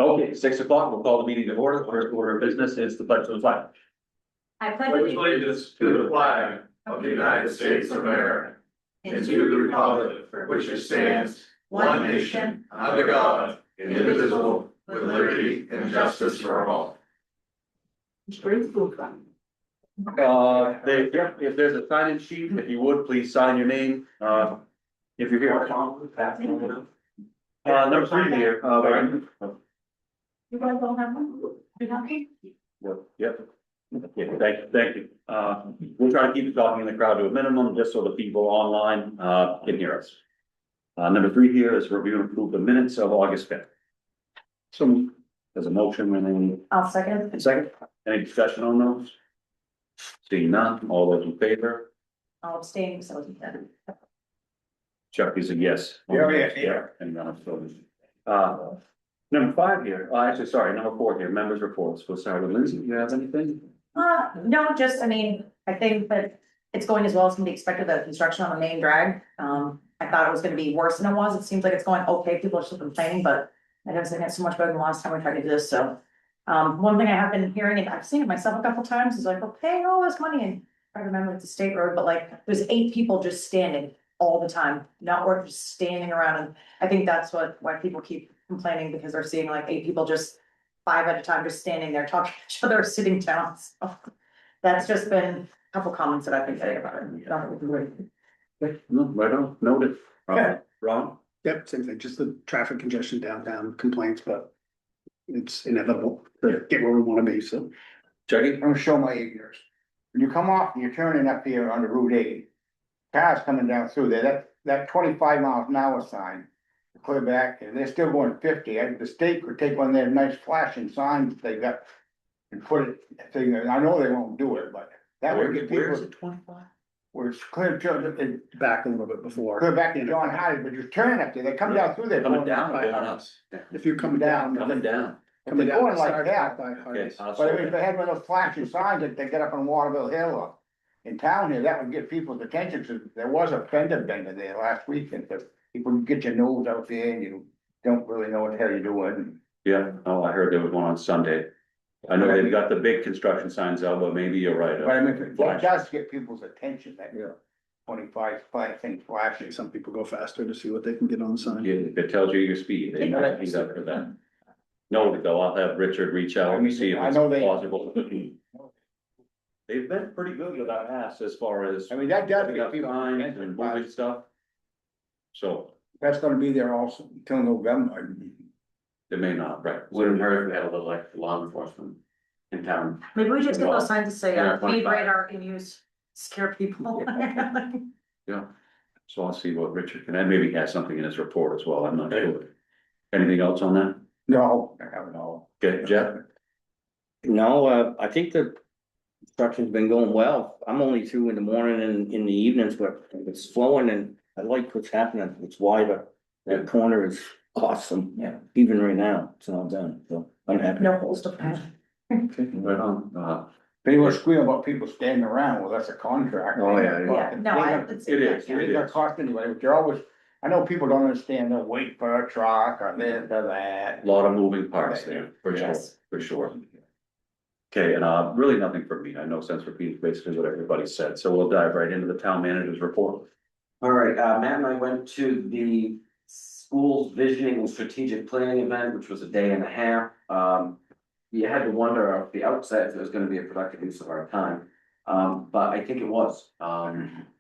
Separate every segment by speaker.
Speaker 1: Okay, 6 o'clock, we'll call the meeting to order. First order of business is the pledge of the flag.
Speaker 2: I pledge
Speaker 3: Pledge allegiance to the flag of the United States of America and to the republic for which it stands, one nation, under God, indivisible, with liberty and justice for all.
Speaker 1: If there's a sign-in sheet, if you would, please sign your name, if you're here. Number 3 here,
Speaker 2: You guys all have one? You happy?
Speaker 1: Yep. Okay, thank you. We'll try to keep the talking in the crowd to a minimum, just so the people online, can hear us. Number 3 here is review and approve the minutes of August 5th. So there's a motion and
Speaker 2: I'll second.
Speaker 1: a second. Any discussion on those? Seeing none, all those in favor?
Speaker 2: I'll abstain, so it's done.
Speaker 1: Chuck is a yes.
Speaker 3: Yeah.
Speaker 1: And none opposed. Number 5 here, actually, sorry, number 4 here, members' reports. We'll start with Lindsay. Do you have anything?
Speaker 2: No, just, I mean, I think that it's going as well as can be expected, the construction on the main drag. I thought it was gonna be worse than it was. It seems like it's going okay. People are still complaining, but I don't think it's so much better than the last time we tried to do this, so. One thing I have been hearing, and I've seen it myself a couple times, is like, we're paying all this money, and I remember it's a state road, but like, there's 8 people just standing all the time, not working, just standing around, and I think that's why people keep complaining, because they're seeing like 8 people just 5 at a time, just standing there talking to each other, sitting down, so. That's just been a couple comments that I've been getting about it.
Speaker 1: No, right on, noted. Ron?
Speaker 4: Yep, same thing, just the traffic congestion downtown complaints, but it's inevitable to get where we wanna be, so.
Speaker 1: Jackie?
Speaker 3: I'm gonna show my ignorance. When you come off, and you're turning up here on the Route 8. Cars coming down through there, that 25 miles an hour sign. Clear back, and they're still going 50. The state could take one of their nice flashing signs that they got. And put it, I know they won't do it, but that would get
Speaker 1: Where is
Speaker 3: people,
Speaker 1: it 25?
Speaker 3: where it's clear to,
Speaker 4: Back a little bit before.
Speaker 3: clear back to John Hardy, but you're turning up there, they come down through there.
Speaker 1: Coming
Speaker 3: going
Speaker 1: down or
Speaker 3: by
Speaker 1: going up?
Speaker 3: Hardee's.
Speaker 4: If you come down.
Speaker 1: Coming down.
Speaker 3: If they're going like that,
Speaker 4: By
Speaker 1: Okay.
Speaker 4: Hardee's.
Speaker 3: but if they had one of those flashing signs that they get up on Waterville Hill or in town here, that would get people's attention. So there was a fender bender there last weekend, but people get your nose out there and you don't really know what the hell you're doing.
Speaker 1: Yeah, oh, I heard there was one on Sunday. I know they've got the big construction signs out, but maybe you're right.
Speaker 3: But I mean, it does get people's attention, that
Speaker 4: Yeah.
Speaker 3: 25 thing flashing.
Speaker 4: Some people go faster to see what they can get on the sign.
Speaker 1: Yeah, if it tells you your speed, they might use that for that. No, though, I'll have Richard reach out and see if
Speaker 3: I
Speaker 1: it's
Speaker 3: know they-
Speaker 1: possible. They've been pretty good with that ass as far as
Speaker 3: I mean, that does
Speaker 1: putting
Speaker 3: get
Speaker 1: up
Speaker 3: people's
Speaker 1: signs
Speaker 3: attention,
Speaker 1: and
Speaker 3: but
Speaker 1: moving stuff. So,
Speaker 3: that's gonna be there also till November.
Speaker 1: they may not, right?
Speaker 5: Wouldn't hurt if we had a little like law enforcement in town.
Speaker 2: Maybe we just get those signs to say,
Speaker 5: Yeah,
Speaker 2: speed
Speaker 5: 25.
Speaker 2: radar in use, scare people.
Speaker 1: Yeah, so I'll see what Richard can, and maybe he has something in his report as well, I'm not sure. Anything else on that?
Speaker 3: No, I don't know.
Speaker 1: Okay, Jeff?
Speaker 5: No, I think the construction's been going well. I'm only through in the morning and in the evenings, but it's flowing and I like what's happening. It's wider. That corner is awesome.
Speaker 2: Yeah.
Speaker 5: Even right now, it's not done, so I'm happy.
Speaker 2: No holes to patch.
Speaker 1: Okay, right on,
Speaker 3: If anyone scream about people standing around, well, that's a contract.
Speaker 5: Oh, yeah,
Speaker 2: Yeah, no, it's.
Speaker 1: It is.
Speaker 3: It ain't gonna cost anybody, but you're always, I know people don't understand, they'll wait for a truck or this or that.
Speaker 1: a lot of moving parts there, for sure,
Speaker 2: Yes.
Speaker 1: for sure. Okay, and really nothing for me, I know sense repeats basically what everybody said, so we'll dive right into the town manager's report.
Speaker 6: All right, Matt and I went to the school's visioning and strategic planning event, which was a day and a half. You had to wonder at the outset if it was gonna be a productive use of our time. But I think it was.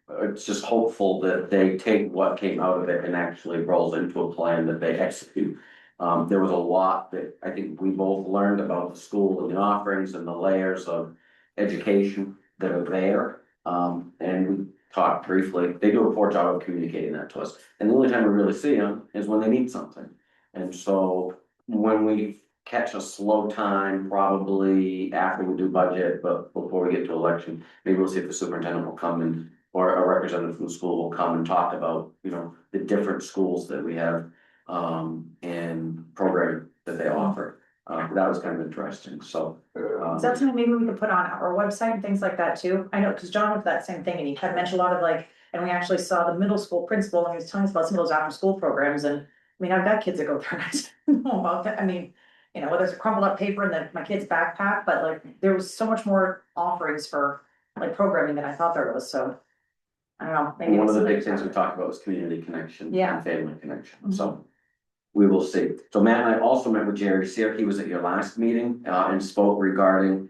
Speaker 6: It's just hopeful that they take what came out of it and actually rolls into a plan that they execute. There was a lot that I think we both learned about the school and the offerings and the layers of education that are there. And we talked briefly, they do a poor job of communicating that to us. And the only time we really see them is when they need something. And so when we catch a slow time, probably after we do budget, but before we get to election, maybe we'll see if the superintendent will come in or a representative from the school will come and talk about, you know, the different schools that we have and programming that they offer. That was kind of interesting, so.
Speaker 2: Is that something maybe we could put on our website and things like that too? I know, cause John went to that same thing and he had mentioned a lot of like, and we actually saw the middle school principal and he was telling us about some of those after school programs and. I mean, I've got kids that go there, and I don't know about that, I mean, you know, whether it's a crumpled up paper in my kid's backpack, but like, there was so much more offerings for like programming than I thought there was, so. I don't know, maybe.
Speaker 6: And one of the
Speaker 2: it's
Speaker 6: big things we
Speaker 2: something-
Speaker 6: talked about was community connection.
Speaker 2: Yeah.
Speaker 6: And family connection, so. We will see. So Matt and I also met with Jerry Sear. He was at your last meeting, and spoke regarding,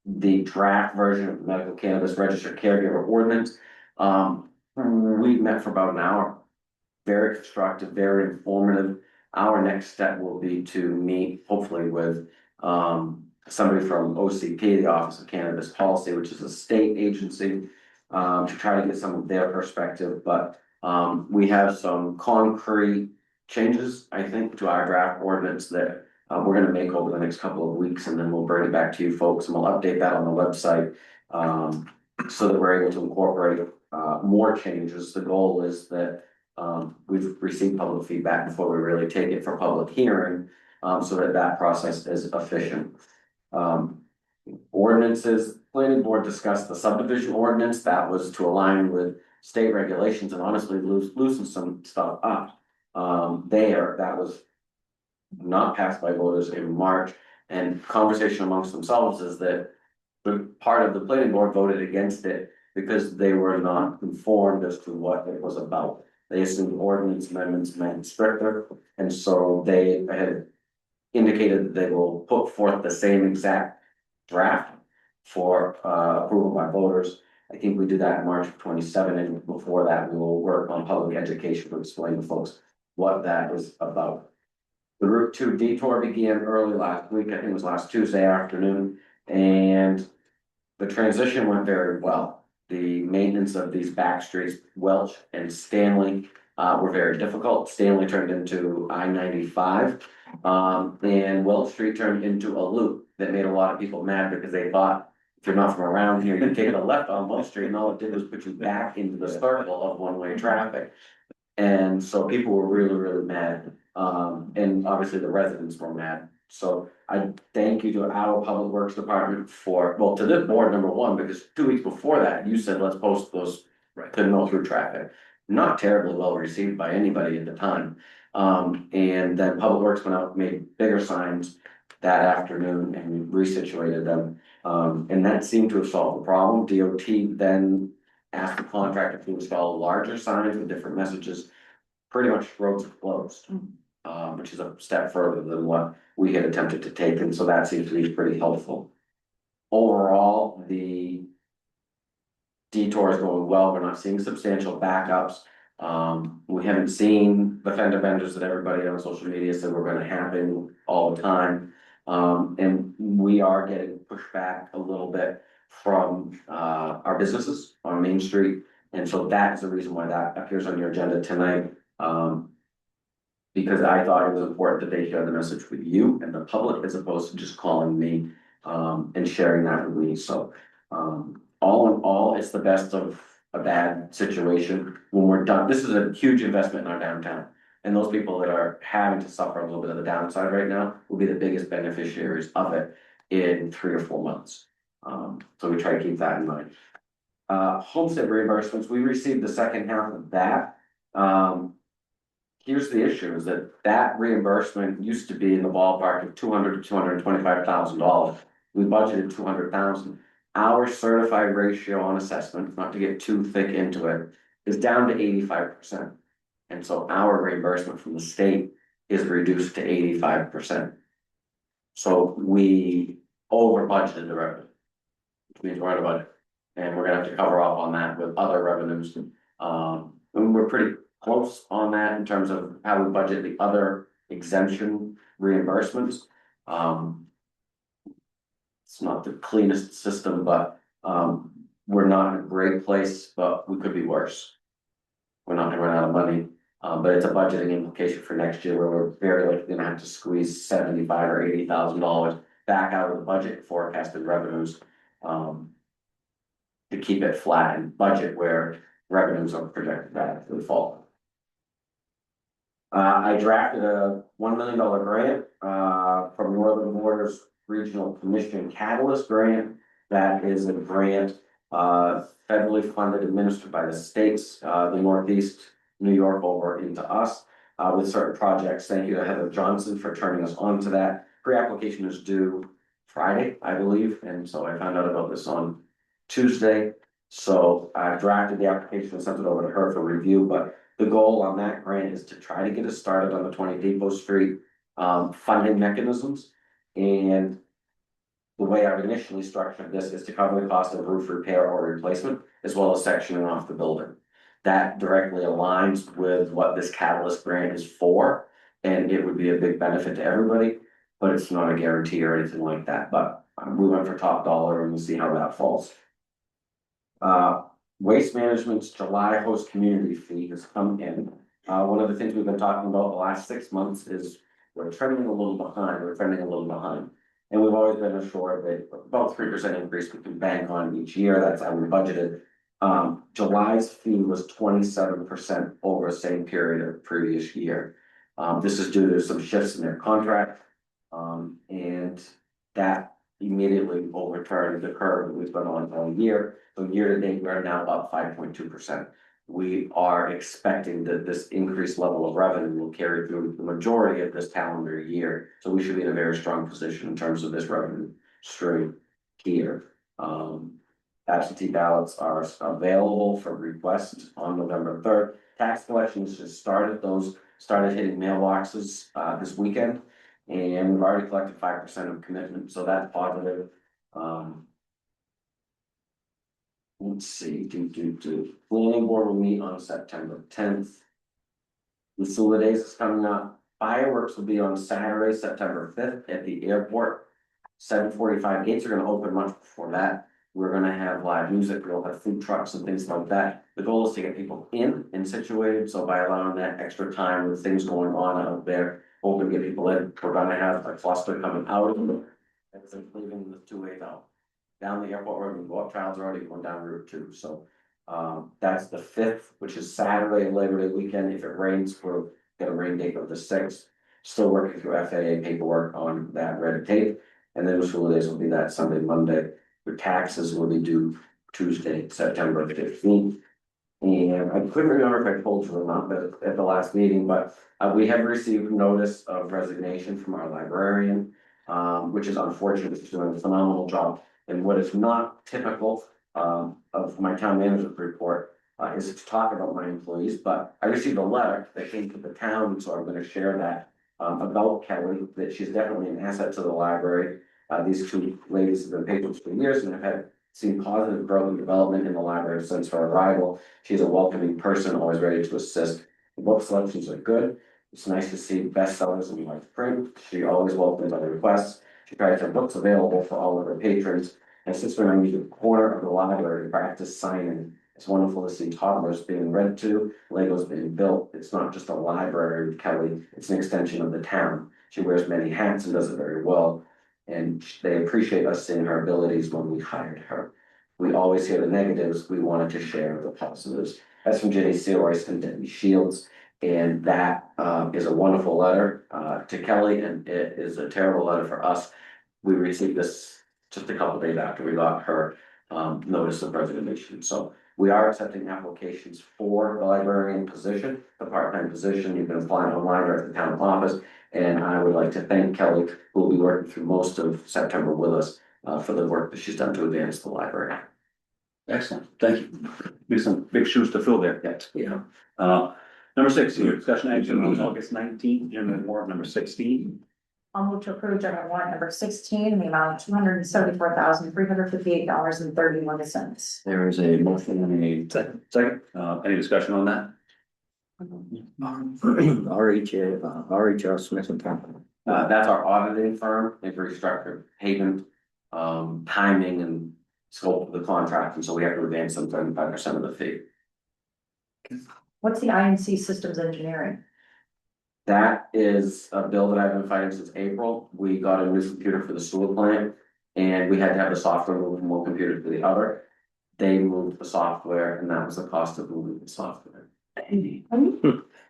Speaker 6: the draft version of the medical cannabis registered caregiver ordinance. We met for about an hour. Very constructive, very informative. Our next step will be to meet hopefully with, somebody from OCP, the Office of Cannabis Policy, which is a state agency, to try to get some of their perspective, but, we have some concrete changes, I think, to our draft ordinance that, we're gonna make over the next couple of weeks, and then we'll bring it back to you folks, and we'll update that on the website. So that we're able to incorporate, more changes. The goal is that, we've received public feedback before we really take it for public hearing, so that that process is efficient. Ordinances, planning board discussed the subdivision ordinance, that was to align with state regulations and honestly loosen some stuff up. That was not passed by voters in March, and conversation amongst themselves is that the part of the planning board voted against it because they were not informed as to what it was about. They assumed ordinance amendments meant stricter, and so they had indicated that they will put forth the same exact draft for approval by voters. I think we do that in March of 27, and before that, we will work on public education to explain to folks what that is about. The Route 2 detour began early last week, I think it was last Tuesday afternoon, and the transition went very well. The maintenance of these back streets, Welch and Stanley, were very difficult. Stanley turned into I-95, and Welch Street turned into a loop that made a lot of people mad because they thought, if you're not from around here, you take a left on Welch Street, and all it did was put you back into the circle of one-way traffic. And so people were really, really mad, and obviously the residents were mad. So I thank you to our public works department for, well, to this board, number one, because 2 weeks before that, you said, let's post those to no through traffic. Not terribly well received by anybody at the time. And then Public Works went out, made bigger signs that afternoon and resituated them. And that seemed to have solved the problem. DOT then asked the contractor to install larger signs with different messages. Pretty much roads are closed, which is a step further than what we had attempted to take, and so that seems to be pretty helpful. Overall, the detour is going well. We're not seeing substantial backups. We haven't seen the fender benders that everybody on social media said were gonna happen all the time. And we are getting pushed back a little bit from our businesses on Main Street. And so that is the reason why that appears on your agenda tonight. Because I thought it was important that they share the message with you and the public as opposed to just calling me and sharing that with me. So all in all, it's the best of a bad situation when we're done. This is a huge investment in our downtown. And those people that are having to suffer a little bit of the downside right now will be the biggest beneficiaries of it in 3 or 4 months. So we try to keep that in mind. Homestead reimbursements, we received the second half of that. Here's the issue, is that reimbursement used to be in the ballpark of $200,000 to $225,000. We budgeted 200,000. Our certified ratio on assessment, not to get too thick into it, is down to 85%. And so our reimbursement from the state is reduced to 85%. So we over budgeted the revenue, which means we're out of budget. And we're gonna have to cover off on that with other revenues. And we're pretty close on that in terms of how we budget the other exemption reimbursements. It's not the cleanest system, but we're not in a great place, but we could be worse. We're not gonna run out of money, but it's a budgeting implication for next year where we're very likely gonna have to squeeze $75,000 or $80,000 back out of the budget forecasted revenues. To keep it flat in budget where revenues are projected back to the fall. I drafted a $1 million grant from Northern Borders Regional Commission Catalyst Grant. That is a grant federally funded, administered by the states, the Northeast, New York over into us. with certain projects. Thank you to Heather Johnson for turning us on to that. Pre-application is due Friday, I believe, and so I found out about this on Tuesday. So I drafted the application and sent it over to her for review, but the goal on that grant is to try to get it started on the 20 Depot Street funding mechanisms. And the way I've initially structured this is to cover the cost of roof repair or replacement, as well as sectioning off the building. That directly aligns with what this catalyst grant is for, and it would be a big benefit to everybody, but it's not a guarantee or anything like that, but we went for top dollar and we'll see how that falls. Waste Management's July host community fee has come in. One of the things we've been talking about the last 6 months is we're trending a little behind, And we've always been assured that about 3% increase we can bank on each year, that's how we budgeted. July's fee was 27% over the same period of previous year. This is due to some shifts in their contract. And that immediately overturned the curve that we've been on all year. So year to date, we're now up 5.2%. We are expecting that this increased level of revenue will carry through the majority of this calendar year. So we should be in a very strong position in terms of this revenue stream here. Absentee ballots are available for request on November 3rd. Tax collections just started, those started hitting mailboxes this weekend. And we've already collected 5% of commitment, so that's positive. Let's see, planning board will meet on September 10th. The Sula Days is coming up. Fireworks will be on Saturday, September 5th at the airport. 7:45 gates are gonna open much before that. We're gonna have live music, we'll have food trucks and things like that. The goal is to get people in and situated, so by allowing that extra time with things going on out there, hoping to get people in, we're gonna have a cluster coming out of them. It's leaving the 2-way out. Down the airport road, we go up Child's already going down Route 2, so that's the 5th, which is Saturday, Labor Day weekend. If it rains, we'll get a rain date of the 6th. Still working through FAA paperwork on that red tape, and then the school days will be that Sunday, Monday. The taxes will be due Tuesday, September 15th. And I couldn't remember if I told you or not, but at the last meeting, but we have received notice of resignation from our librarian, which is unfortunate. She's doing a phenomenal job. And what is not typical of my town manager's report is to talk about my employees, but I received a letter that came to the town, so I'm gonna share that about Kelly, that she's definitely an asset to the library. These two ladies have been patrons for years and have seen positive growth and development in the library since her arrival. She's a welcoming person, always ready to assist. The book selections are good. It's nice to see bestsellers in large print. She always welcomes other requests. She tries to have books available for all of her patrons. And since we're in the corner of the library to practice signing, it's wonderful to see toddlers being read to, Legos being built. It's not just a library with Kelly, it's an extension of the town. She wears many hats and does it very well. And they appreciate us seeing her abilities when we hired her. We always hear the negatives, we wanted to share the positives. That's from Jenny Searoyce and Debbie Shields. And that is a wonderful letter to Kelly, and it is a terrible letter for us. We received this just a couple days after we got her notice of resignation. So we are accepting applications for the librarian position, the part-time position. You can apply online or at the town office. And I would like to thank Kelly, who will be working through most of September with us for the work that she's done to advance the library.
Speaker 1: Excellent, thank you. Be some big shoes to fill there.
Speaker 6: Yeah.
Speaker 1: Number 6, here, discussion action on August 19th, general warrant number 16.
Speaker 2: I'll move to approve general warrant number 16 in the amount of $274,358.31.
Speaker 6: There is a motion and a
Speaker 1: Second, any discussion on that?
Speaker 5: RHR Smith and Company.
Speaker 6: that's our auditing firm. They've restructured payment, timing and scope of the contract, and so we have to advance some 35% of the fee.
Speaker 2: What's the INC Systems Engineering?
Speaker 6: That is a bill that I've been fighting since April. We got a new computer for the sewer plant, and we had to have the software move from one computer to the other. They moved the software, and that was the cost of moving the software.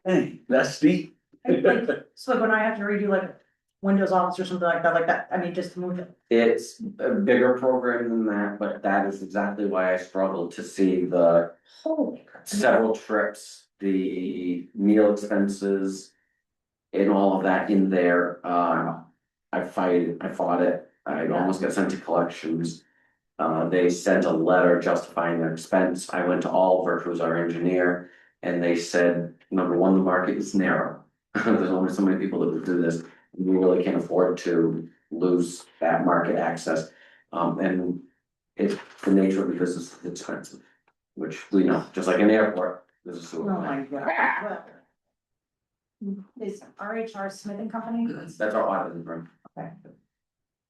Speaker 1: Hey, that's steep.
Speaker 2: So when I have to redo like Windows Office or something like that, I mean, just to move it.
Speaker 6: It's a bigger program than that, but that is exactly why I struggled to see the
Speaker 2: Holy crap.
Speaker 6: several trips, the meal expenses, and all of that in there, I fought it, I almost got sent to collections. They sent a letter justifying their expense, I went to Oliver, who's our engineer, and they said, number one, the market is narrow. There's only so many people that would do this, we really can't afford to lose that market access. And it's the nature of the business, it's expensive, which we know, just like an airport, there's a
Speaker 2: Oh
Speaker 6: sewer
Speaker 2: my
Speaker 6: line.
Speaker 2: God. Is RHR Smith and Company?
Speaker 6: That's our auditing firm.
Speaker 2: Okay.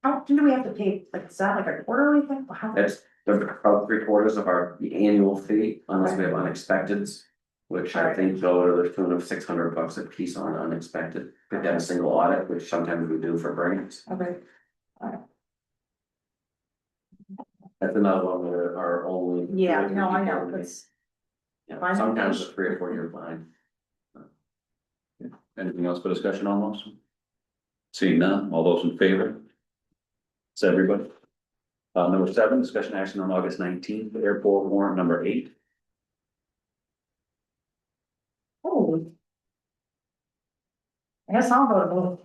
Speaker 2: How often do we have to pay, like, is that like a quarterly thing? How?
Speaker 6: That's about 3/4 of our annual fee, unless we have unexpecteds. Which I
Speaker 2: Alright.
Speaker 6: think go to the tune of $600 a piece on unexpected, could get a single audit, which sometimes we do for grants.
Speaker 2: Okay,
Speaker 6: That's another one where our only.
Speaker 2: yeah, no, I know, it's,
Speaker 6: Yeah,
Speaker 2: Fine.
Speaker 6: sometimes a 3 or 4 year fine.
Speaker 1: Anything else for discussion on those? Seeing none, all those in favor? It's everybody. Number 7, discussion action on August 19th, airport warrant number 8.
Speaker 2: oh. I guess I'll vote move.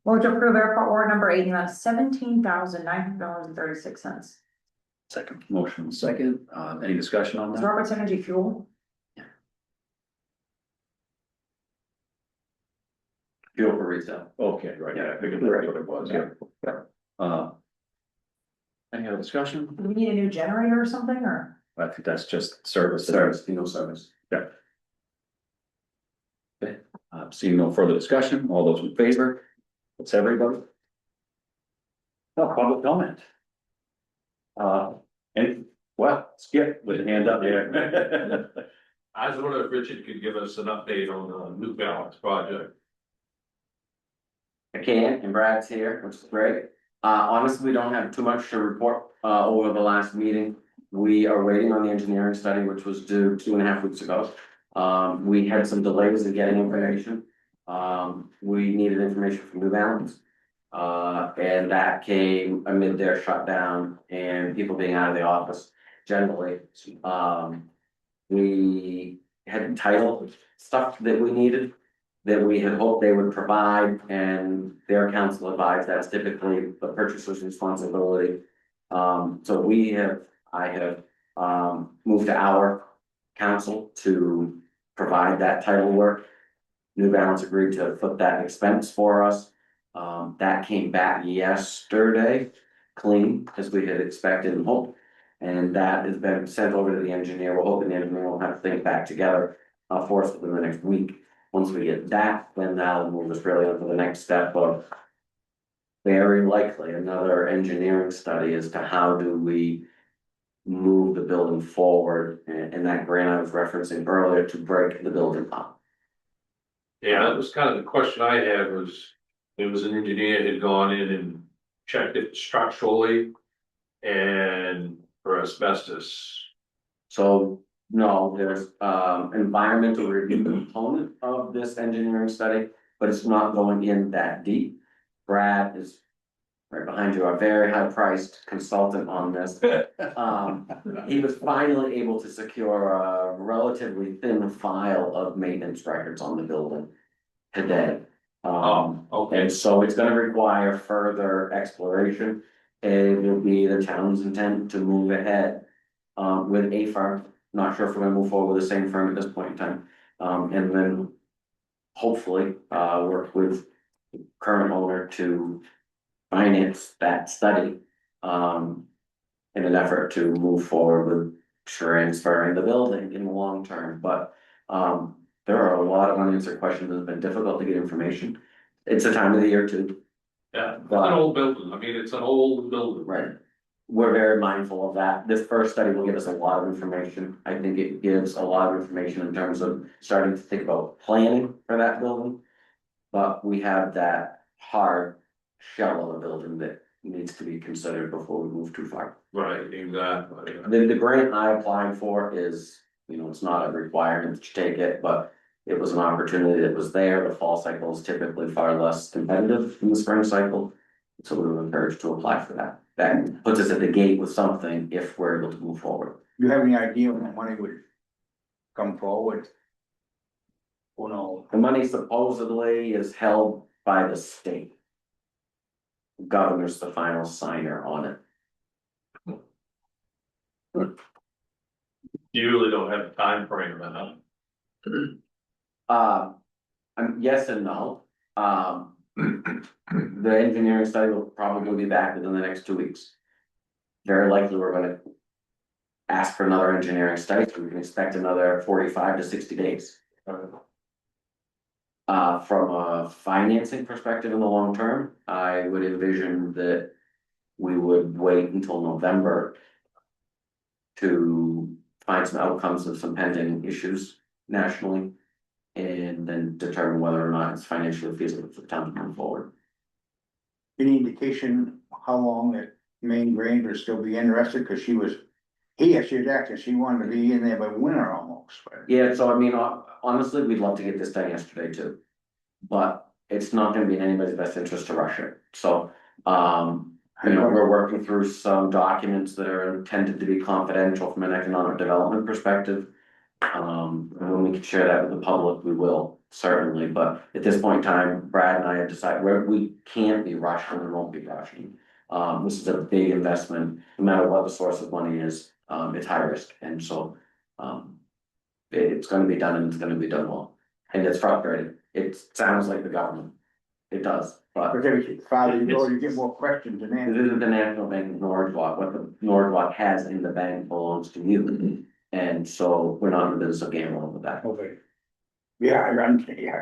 Speaker 2: Vote to approve airport warrant number 8, and that's $17,900.36.
Speaker 1: Second. Motion second, any discussion on
Speaker 2: Is
Speaker 1: that?
Speaker 2: Roberts Energy Fuel?
Speaker 6: Fuel for resale.
Speaker 1: Okay, right, yeah, I figured that's what it was, yeah. Any other discussion?
Speaker 2: Do we need a new generator or something, or?
Speaker 1: I think that's just service.
Speaker 6: Service, service.
Speaker 1: Seeing no further discussion, all those in favor? It's everybody. No, public comment. And, well, Skip with a hand up there.
Speaker 7: I was wondering if Richard could give us an update on the New Balance project.
Speaker 6: I can, and Brad's here, which is great. Honestly, we don't have too much to report, over the last meeting. We are waiting on the engineering study, which was due 2.5 weeks ago. We had some delays in getting information. We needed information from New Balance. And that came amid their shutdown and people being out of the office generally. We had title stuff that we needed, that we had hoped they would provide, and their counsel advised that's typically the purchaser's responsibility. So I have moved to our council to provide that title work. New Balance agreed to foot that expense for us. That came back yesterday, clean, as we had expected and hoped. And that has been sent over to the engineer. We're hoping the engineer will have things back together for us within the next week. Once we get that, then that'll move us really on to the next step of very likely another engineering study as to how do we move the building forward, and that grant I was referencing earlier to break the building up.
Speaker 7: Yeah, that was kind of the question I had was, it was an engineer had gone in and checked it structurally and for asbestos.
Speaker 6: So, no, there's environmental review component of this engineering study, but it's not going in that deep. Brad is right behind you, a very high priced consultant on this. He was finally able to secure a relatively thin file of maintenance records on the building today.
Speaker 7: Okay,
Speaker 6: And so it's gonna require further exploration. It will be the town's intent to move ahead with a firm. Not sure if we're gonna move forward with the same firm at this point in time. And then hopefully work with current owner to finance that study in an effort to move forward with transferring the building in the long term. But there are a lot of unanswered questions. It's been difficult to get information. It's a time of the year too.
Speaker 7: yeah, it's an old building, I mean, it's an old building.
Speaker 6: Right. We're very mindful of that. This first study will give us a lot of information. I think it gives a lot of information in terms of starting to think about planning for that building. But we have that hard shell of a building that needs to be considered before we move too far.
Speaker 7: Right, exactly.
Speaker 6: The grant I applied for is, it's not a requirement that you take it, but it was an opportunity that was there. The fall cycle is typically far less competitive than the spring cycle. So we were encouraged to apply for that. That puts us at the gate with something if we're able to move forward.
Speaker 3: Do you have any idea when the money would come forward? Oh, no.
Speaker 6: The money supposedly is held by the state. Governor's the final signer on it.
Speaker 7: You really don't have a time frame on
Speaker 6: Yes and no. The engineering study will probably be back within the next 2 weeks. Very likely we're gonna ask for another engineering study, so we can expect another 45 to 60 days. From a financing perspective in the long term, I would envision that we would wait until November to find some outcomes of some pending issues nationally, and then determine whether or not it's financially feasible for the town to move forward.
Speaker 3: Any indication how long that Maine Granger will still be interested, cause she was acting, she wanted to be in there by winter almost, but.
Speaker 6: Yeah, so I mean, honestly, we'd love to get this done yesterday too. But it's not gonna be in anybody's best interest to rush it, so, we're working through some documents that are intended to be confidential from an economic development perspective. And when we can share that with the public, we will, certainly, but at this point in time, Brad and I have decided we can't be rushing and won't be rushing. This is a big investment, no matter what the source of money is, it's high risk, and so, it's gonna be done and it's gonna be done well. And it's frustrating, it sounds like the government, it does, but
Speaker 3: But every farther you go, you get more questions than
Speaker 6: it
Speaker 3: answers.
Speaker 6: isn't the National Bank of Norridgewock, what the Norridgewock has in the bank belongs to you. And so we're not in the business of gambling with that.
Speaker 3: Okay. Yeah, I understand, yeah, I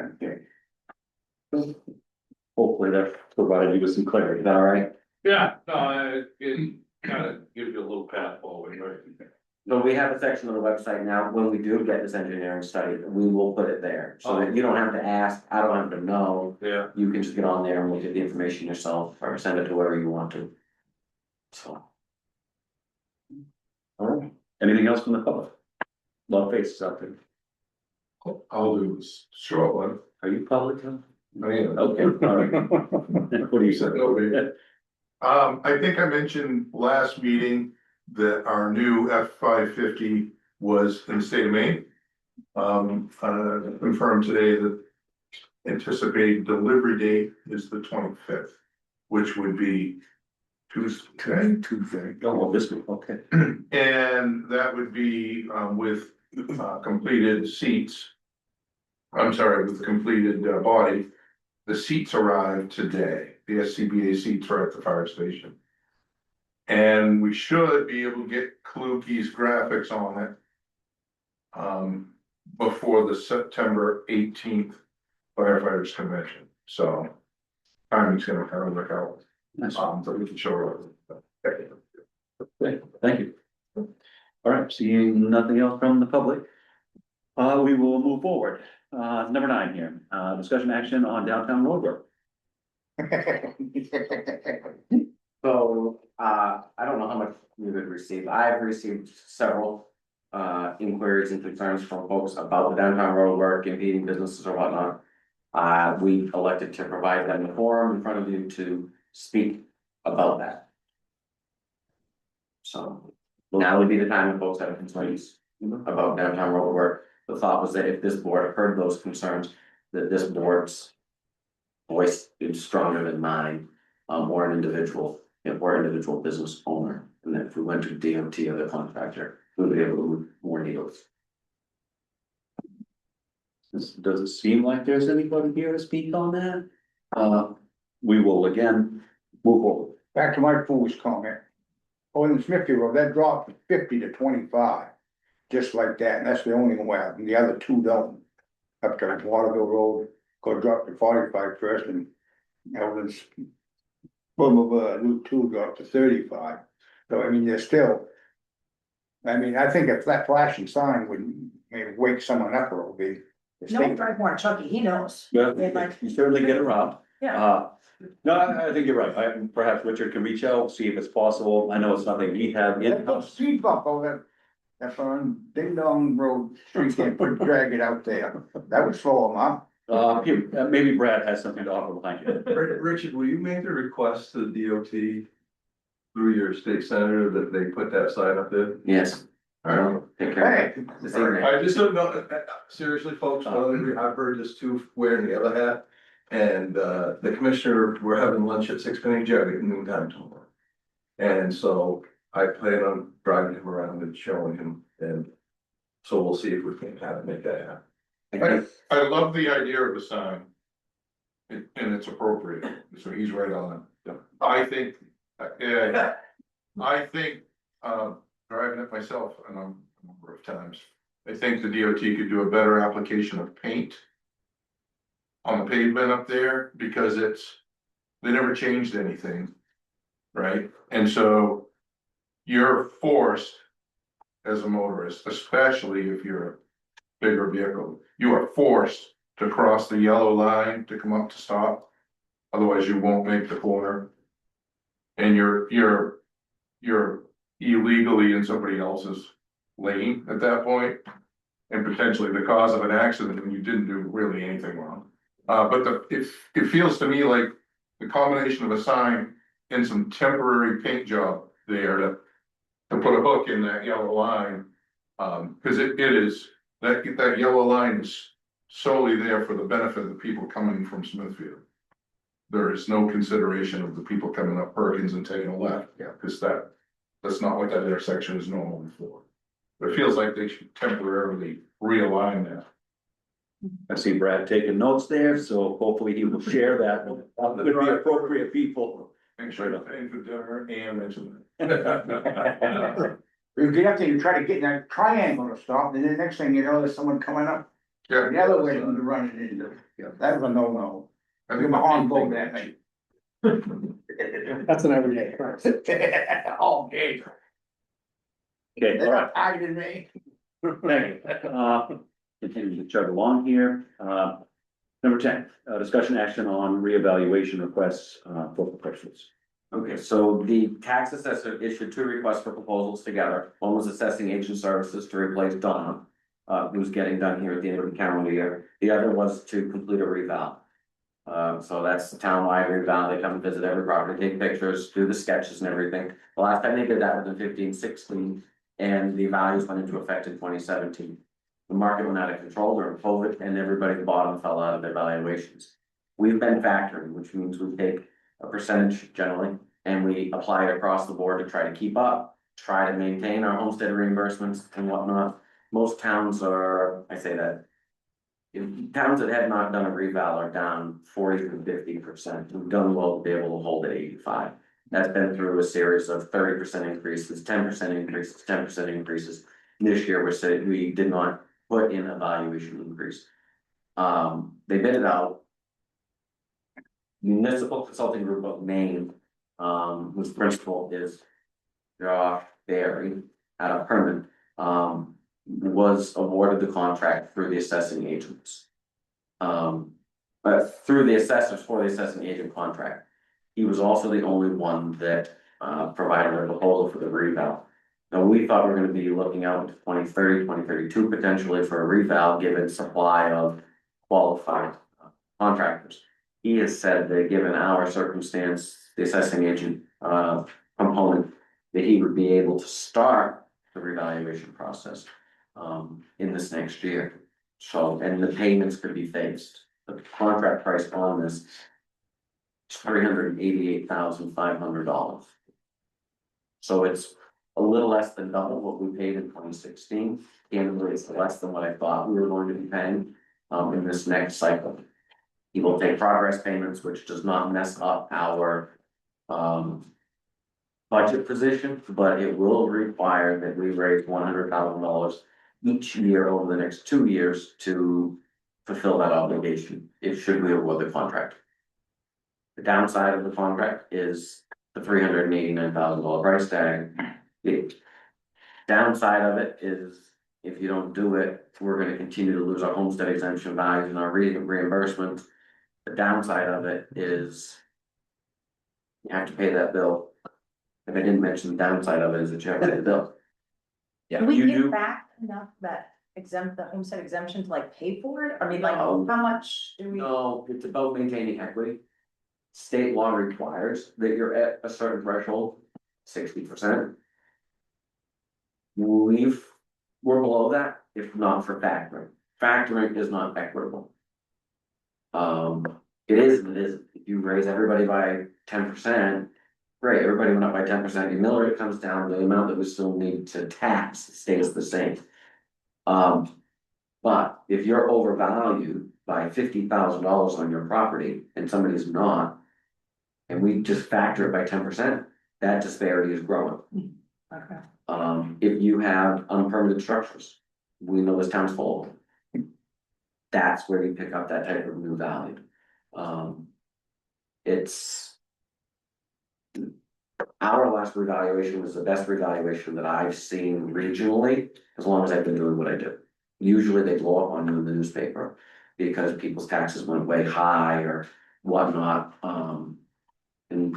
Speaker 3: understand.
Speaker 1: Hopefully that provided you with some clarity.
Speaker 6: Is that all right?
Speaker 7: Yeah, no, it kind of gives you a little path forward, right?
Speaker 6: So we have a section on the website now, when we do get this engineering study, we will put it there, so that you don't have to ask, I don't have to know.
Speaker 7: Yeah,
Speaker 6: You can just get on there and look at the information yourself, or send it to whoever you want to. So.
Speaker 1: All right, anything else from the public? A lot of faces out there.
Speaker 8: I'll do this short one.
Speaker 1: Are you public? Tom?
Speaker 8: I am.
Speaker 1: Okay, all right. What do you say?
Speaker 8: I think I mentioned last meeting that our new F-550 was in the state of Maine. Confirmed today that anticipated delivery date is the 25th, which would be Tuesday.
Speaker 1: Oh, well, this week, okay.
Speaker 8: And that would be with completed seats. I'm sorry, with the completed body. The seats arrived today, the SCBA seats are at the fire station. And we should be able to get Kalukie's graphics on it. Before the September 18th firefighters convention, so. Timing's gonna kind of work out,
Speaker 1: Nice.
Speaker 8: so we can show it.
Speaker 1: Okay, thank you. All right, seeing nothing else from the public. We will move forward. Number 9 here, discussion action on downtown road work.
Speaker 6: So, I don't know how much you would receive, I've received several inquiries and concerns from folks about the downtown road work, impeding businesses or whatnot. We elected to provide them the forum in front of you to speak about that. So, now would be the time when folks have concerns about downtown road work. The thought was that if this board heard those concerns, that this board's voice is stronger than mine, or an individual, or individual business owner, and that if we went to DOT or the contractor, we would be able to move more needles.
Speaker 1: Does it seem like there's anybody here to speak on that? We will again move forward.
Speaker 3: Back to my foolish comment. Oh, in Smithy Road, that dropped from 50 to 25, just like that, and that's the only one, and the other two don't. Up to Waterville Road, go drop to 45 first, and Eldon's. Route 2 dropped to 35, so I mean, there's still. I mean, I think if that flashing sign would maybe wake someone up a little bit. the
Speaker 2: No,
Speaker 3: state-
Speaker 2: drive more Chucky, he knows.
Speaker 1: Yeah,
Speaker 2: They'd like-
Speaker 1: you certainly get around.
Speaker 2: Yeah.
Speaker 1: No, I think you're right. Perhaps Richard can reach out, see if it's possible. I know it's nothing we have
Speaker 3: That little
Speaker 1: in-house.
Speaker 3: speed bump over that's on Ding Dong Road, Street, can't put drag it out there, that would slow them up.
Speaker 1: Here, maybe Brad has something to offer behind you.
Speaker 9: Richard, will you make the request to the DOT through your state senator that they put that sign up there?
Speaker 6: Yes, Take care.
Speaker 3: Hey,
Speaker 6: This evening.
Speaker 9: I just don't know, seriously, folks, I've heard this too, wearing the other hat. And, the commissioner, we're having lunch at 6 Penny Jetty at noon time tomorrow. And so I plan on driving him around and showing him, and so we'll see if we can kind of make that happen.
Speaker 8: I love the idea of a sign. And it's appropriate, so he's right on. I think, yeah, I think, driving it myself a number of times. I think the DOT could do a better application of paint on the pavement up there, because they never changed anything. Right, and so you're forced as a motorist, especially if you're a bigger vehicle, you are forced to cross the yellow line to come up to stop. Otherwise, you won't make the corner. And you're illegally in somebody else's lane at that point. And potentially the cause of an accident when you didn't do really anything wrong. But it feels to me like the combination of a sign and some temporary paint job there to put a hook in that yellow line. Cause it is, that yellow line is solely there for the benefit of the people coming from Smithfield. There is no consideration of the people coming up Perkins and taking a left, cause that's not what that intersection is normally for. It feels like they should temporarily realign that.
Speaker 1: I see Brad taking notes there, so hopefully he will share that with the appropriate people.
Speaker 8: Make sure to pay for dinner and mention it.
Speaker 3: you get up there, you try to get in that triangle to stop, and then the next thing you know, there's someone coming up.
Speaker 8: Yeah.
Speaker 3: The other way to run it into, that was a no-no. I give my horn bow that night.
Speaker 4: That's an everyday occurrence.
Speaker 3: All day.
Speaker 1: Okay,
Speaker 3: They
Speaker 1: all right,
Speaker 3: targeted me.
Speaker 1: thank you. Continue to chug along here. Number 10, discussion action on reevaluation requests, for professionals.
Speaker 6: Okay, so the tax assessor issued 2 requests for proposals together. One was assessing agent services to replace Donna, who's getting done here at the end of the calendar year. The other was to complete a reval. So that's the townwide reval. They come and visit every property, take pictures, do the sketches and everything. The last time they did that was in 15-16, and the values went into effect in 2017. The market went out of control during COVID, and everybody at the bottom fell out of their valuations. We've been factoring, which means we take a percentage generally, and we apply it across the board to try to keep up, try to maintain our homestead reimbursements and whatnot. Most towns are, I say that, towns that have not done a reval are down 40 to 50%. We've done well to be able to hold at 85. That's been through a series of 30% increases, 10% increases, 10% increases. This year we did not put in a valuation increase. They bid it out. Municipal Consulting Group of Maine, whose principal is Josh Berry out of Herman, was awarded the contract through the assessing agents. But through the assessors for the assessing agent contract. He was also the only one that provided a proposal for the reval. Now, we thought we were gonna be looking out to 2030, 2032 potentially for a reval, given supply of qualified contractors. He has said that given our circumstance, the assessing agent component, that he would be able to start the revaluation process in this next year. So, and the payments could be phased. The contract price on this is $388,500. So it's a little less than double what we paid in 2016. Candidly, it's less than what I thought we were going to be paying in this next cycle. He will take progress payments, which does not mess up our budget position, but it will require that we raise $100,000 each year over the next 2 years to fulfill that obligation, if should we award the contract. The downside of the contract is the $389,000 price tag. The downside of it is if you don't do it, we're gonna continue to lose our homestead exemption values and our reimbursement. The downside of it is you have to pay that bill. If I didn't mention the downside of it is that you have to pay the bill. Yeah,
Speaker 2: Do we
Speaker 6: you
Speaker 2: get
Speaker 6: do.
Speaker 2: back enough that the homestead exemption to like pay for it? I mean, like,
Speaker 6: No.
Speaker 2: how much do we?
Speaker 6: No, it's about maintaining equity. State law requires that you're at a certain threshold, 60%. We've we're below that, if not for factoring. Factoring is not equitable. It is, and it isn't. If you raise everybody by 10%, great, everybody went up by 10%, your mill rate comes down, the amount that we still need to tax stays the same. But if you're overvalued by $50,000 on your property and somebody's not, and we just factor it by 10%, that disparity is growing.
Speaker 2: Okay.
Speaker 6: If you have unpermitted structures, we know this town's full of them. That's where you pick up that type of new value. It's. Our last revaluation was the best revaluation that I've seen regionally, as long as I've been doing what I do. Usually they blow up on you in the newspaper because people's taxes went way high or whatnot, and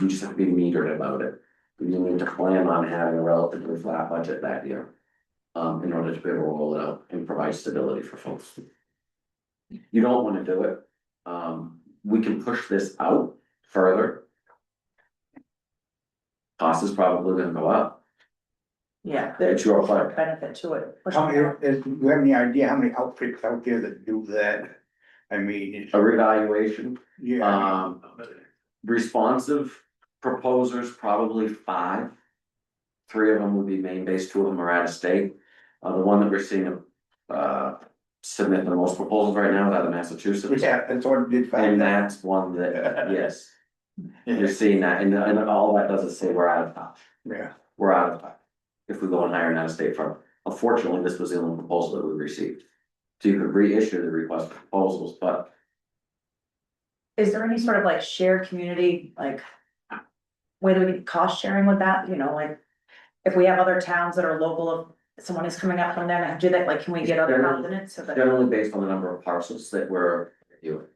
Speaker 6: you just have to be metered about it. You need to plan on having a relatively flat budget that year, in order to be able to roll it out and provide stability for folks. You don't wanna do it, we can push this out further. Cost is probably gonna go up,
Speaker 2: Yeah,
Speaker 6: it's
Speaker 2: there's
Speaker 6: your
Speaker 2: a
Speaker 6: plan.
Speaker 2: benefit to it.
Speaker 3: How many, do you have any idea how many outfits out there that do that? I mean, it's,
Speaker 6: A revaluation,
Speaker 3: yeah,
Speaker 6: responsive proposers, probably 5. 3 of them would be Maine-based, 2 of them are out of state. The one that we're seeing, submit the most proposals right now is out of Massachusetts.
Speaker 3: yeah, that's what it did
Speaker 6: And
Speaker 3: find out.
Speaker 6: that's one that, yes, you're seeing that, and all that does is say we're out of touch,
Speaker 3: Yeah,
Speaker 6: we're out of touch. If we go and hire an out-of-state firm, unfortunately, this was the only proposal that we received. So you could reissue the request for proposals, but
Speaker 2: Is there any sort of like shared community, like? Way that we get cost sharing with that, you know, like, if we have other towns that are local, if someone is coming up from them and do that, like, can we get other continents so that?
Speaker 6: generally based on the number of parcels that we're reviewing.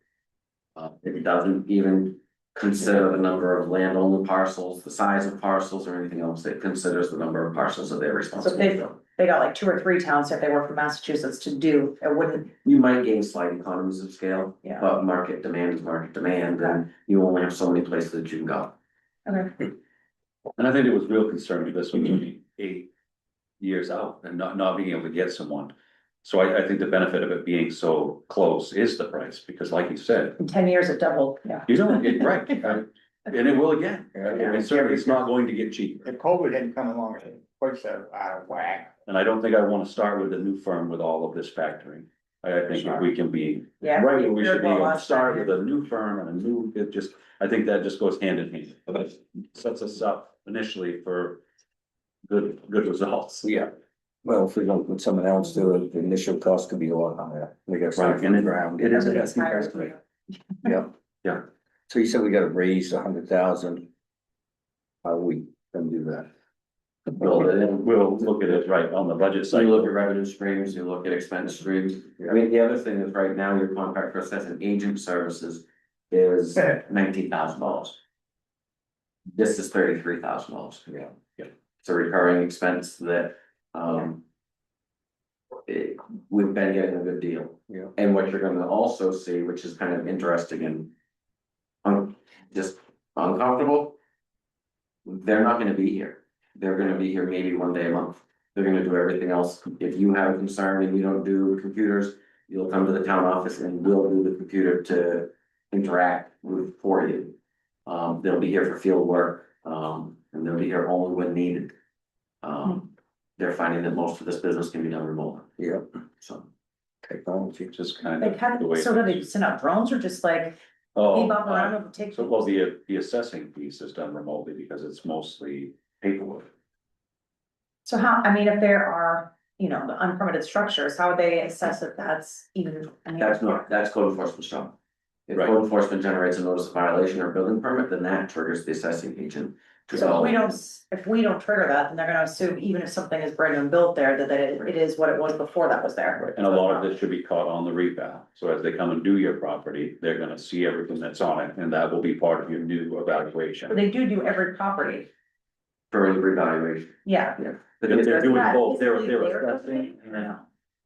Speaker 6: It doesn't even consider the number of land-only parcels, the size of parcels or anything else, it considers the number of parcels that they're
Speaker 2: So
Speaker 6: responsible
Speaker 2: if
Speaker 6: for.
Speaker 2: they got like 2 or 3 towns that they were from Massachusetts to do, it wouldn't,
Speaker 6: You might gain slight economies of scale,
Speaker 2: Yeah.
Speaker 6: but market demand is market demand, and you only have so many places that you can go.
Speaker 2: okay,
Speaker 1: And I think it was real concern because we're gonna be 8 years out and not being able to get someone. So I think the benefit of it being so close is the price, because like you said,
Speaker 2: in 10 years it doubled, yeah.
Speaker 1: you know, right, and it will again. And certainly it's not going to get cheaper.
Speaker 3: if COVID hadn't come along, it's quite so out of whack.
Speaker 1: And I don't think I wanna start with a new firm with all of this factoring. I think if we can be
Speaker 2: Yeah.
Speaker 1: right where we should be,
Speaker 2: Well,
Speaker 1: able to
Speaker 2: last
Speaker 1: start
Speaker 2: time,
Speaker 1: with a new firm and a new, it just, I think that just goes hand in hand. But sets us up initially for good results.
Speaker 5: Yeah. Well, if we don't put someone else to it, the initial cost could be a lot higher. They got
Speaker 1: Right,
Speaker 5: started
Speaker 1: and
Speaker 5: from the
Speaker 1: it-
Speaker 5: ground.
Speaker 1: it is a
Speaker 2: Everything's higher.
Speaker 1: best rate.
Speaker 5: Yeah.
Speaker 1: Yeah.
Speaker 5: So you said we gotta raise 100,000. How we can do that?
Speaker 6: Build it in.
Speaker 1: We'll look at it right on the budget
Speaker 6: So you
Speaker 1: side.
Speaker 6: look at revenue streams, you look at expense streams. I mean, the other thing is right now, your contract for assessing agent services is $19,000. This is $33,000.
Speaker 5: Yeah.
Speaker 6: It's a recurring expense that, we've been getting a good deal.
Speaker 5: Yeah.
Speaker 6: And what you're gonna also see, which is kind of interesting and just uncomfortable, they're not gonna be here. They're gonna be here maybe 1 day a month. They're gonna do everything else. If you have a concern and you don't do computers, you'll come to the town office and we'll do the computer to interact with for you. They'll be here for field work, and they'll be here only when needed. They're finding that most of this business can be done remotely,
Speaker 5: Yeah.
Speaker 6: so.
Speaker 5: Technology.
Speaker 1: Just kind
Speaker 2: They
Speaker 1: of
Speaker 2: kind
Speaker 1: the way.
Speaker 2: of, so do they send out drones or just like,
Speaker 1: Oh,
Speaker 2: beam up around and take?
Speaker 1: so well, the assessing piece is done remotely because it's mostly paperwork.
Speaker 2: So how, I mean, if there are, you know, the unpermitted structures, how would they assess if that's even? I mean,
Speaker 6: That's code enforcement's job. If
Speaker 1: Right.
Speaker 6: code enforcement generates a notice of violation or building permit, then that triggers the assessing agent. to
Speaker 2: So
Speaker 6: go.
Speaker 2: if we don't trigger that, then they're gonna assume even if something is brand new and built there, that it is what it was before that was there.
Speaker 1: And a lot of this should be caught on the reval. So as they come and do your property, they're gonna see everything that's on it, and that will be part of your new evaluation.
Speaker 2: They do every property,
Speaker 6: For a revaluation.
Speaker 2: yeah.
Speaker 6: But
Speaker 1: If they're
Speaker 6: if-
Speaker 1: doing
Speaker 2: that
Speaker 1: both, they're
Speaker 2: physically there,
Speaker 1: assessing and
Speaker 2: No.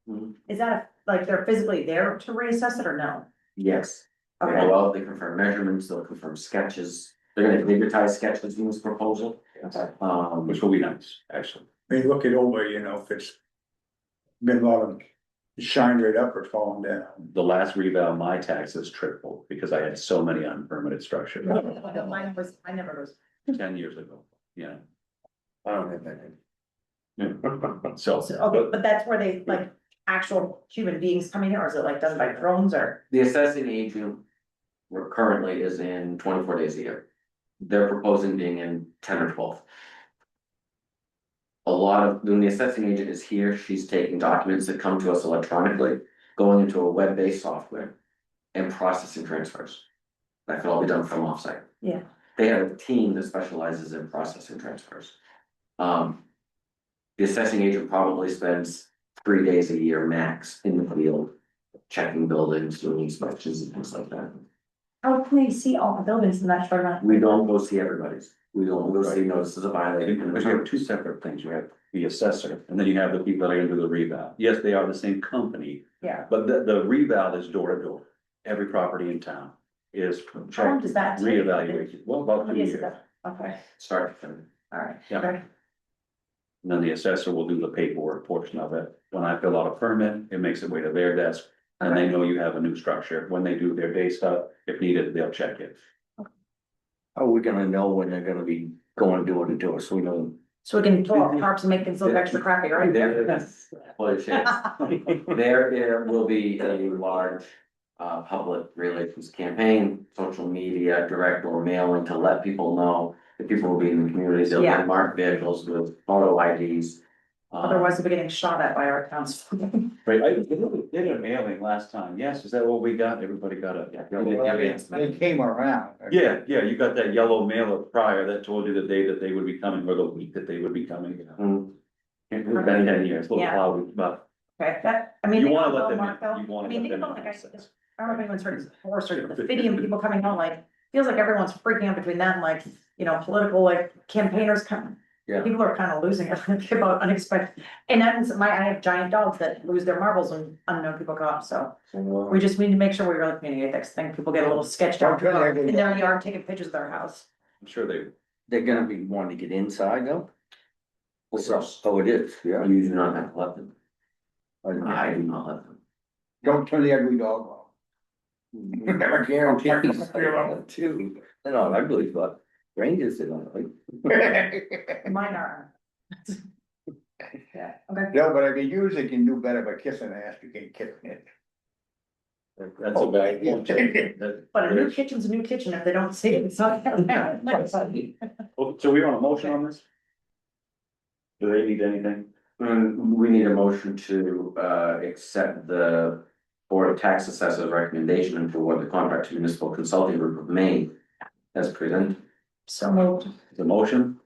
Speaker 6: Mhm.
Speaker 2: Is that, like, they're physically there to reassess it or no?
Speaker 6: Yes, they
Speaker 2: Okay.
Speaker 6: go out, they confirm measurements, they'll confirm sketches, they're gonna digitize sketches in this proposal.
Speaker 2: Okay.
Speaker 1: which will be nice, actually.
Speaker 3: I mean, look it over, you know, if it's been a lot of shine right up or falling down.
Speaker 1: The last reval, my taxes tripled because I had so many unpermitted structures
Speaker 2: Mine was, I never was.
Speaker 1: 10 years ago, yeah.
Speaker 5: I don't have that.
Speaker 1: So,
Speaker 2: So, okay, but that's where they, like, actual human beings coming here, or is it like done by drones or?
Speaker 6: The assessing agent currently is in 24 days a year. They're proposing being in 10 or 12. A lot of, when the assessing agent is here, she's taking documents that come to us electronically, going into a web-based software and processing transfers. That could all be done from offsite.
Speaker 2: Yeah.
Speaker 6: They have a team that specializes in processing transfers. The assessing agent probably spends 3 days a year max in the field, checking buildings, doing inspections and things like that.
Speaker 2: How can they see all the buildings in that short amount?
Speaker 6: We don't go see everybody's, we don't go see notices of violation.
Speaker 1: because you have two separate things. You have the assessor and then you have the people that are gonna do the reval. Yes, they are the same company,
Speaker 2: Yeah.
Speaker 1: but the reval is door to door. Every property in town is
Speaker 2: How long
Speaker 1: checked,
Speaker 2: does that take?
Speaker 1: reevaluated. Well, about 2
Speaker 2: How many is
Speaker 1: years.
Speaker 2: it? Okay,
Speaker 6: Start to finish.
Speaker 2: all right.
Speaker 1: Yeah.
Speaker 2: Okay.
Speaker 1: And then the assessor will do the paperwork portion of it. When I fill out a permit, it makes it way to their desk. And they know you have a new structure. When they do their day stuff, if needed, they'll check it.
Speaker 5: How are we gonna know when they're gonna be going door to door, so we know?
Speaker 2: So we can pull up tarps and make things look extra crappy, right?
Speaker 6: Well, it is. There will be a large public relations campaign, social media, direct or mailing to let people know that people will be in the communities. They'll
Speaker 2: Yeah.
Speaker 6: get marked vehicles with photo IDs.
Speaker 2: Otherwise, we'll be getting shot at by our townspeople.
Speaker 1: Right, I did a mailing last time. Yes, is that what we got? Everybody got a.
Speaker 3: They came around.
Speaker 1: Yeah, you got that yellow mailer prior that told you the day that they would be coming or the week that they would be coming.
Speaker 6: Mm.
Speaker 1: It's been 10 years, a little
Speaker 2: Yeah.
Speaker 1: cloudy, but
Speaker 2: Okay, that, I mean.
Speaker 1: you
Speaker 2: they
Speaker 1: wanna
Speaker 2: all
Speaker 1: let
Speaker 2: go
Speaker 1: them,
Speaker 2: marked though.
Speaker 1: you wanna
Speaker 2: I mean,
Speaker 1: let
Speaker 2: think
Speaker 1: them.
Speaker 2: about like, I don't know if anyone's heard of horse or the Fidium people coming home, like, feels like everyone's freaking out between that and like, you know, political like campaigners coming.
Speaker 5: Yeah.
Speaker 2: People are kind of losing it about unexpected, and then I have giant dogs that lose their marbles when unknown people come up, so. We just need to make sure we really communicate this thing, people get a little sketched out in their yard, taking pictures of their house.
Speaker 1: I'm sure they,
Speaker 5: They're gonna be wanting to get inside though?
Speaker 6: So,
Speaker 5: Oh, it is, yeah.
Speaker 6: you do not have to let them. I do not let them.
Speaker 3: Don't turn the ugly dog off. Never guarantee.
Speaker 5: Too, no, I believe, but Rangers did not like.
Speaker 2: Mine are. Yeah, okay.
Speaker 3: No, but I mean, usually can do better by kissing ass, you can kiss it.
Speaker 1: that's a bad point. That-
Speaker 2: But a new kitchen's a new kitchen if they don't see it, it's not.
Speaker 1: Oh, so we're on a motion on this? Do they need anything?
Speaker 6: We need a motion to accept the Board of Tax Assessors recommendation and award the contract to Municipal Consulting Group of Maine as presented.
Speaker 2: So moved.
Speaker 1: The motion?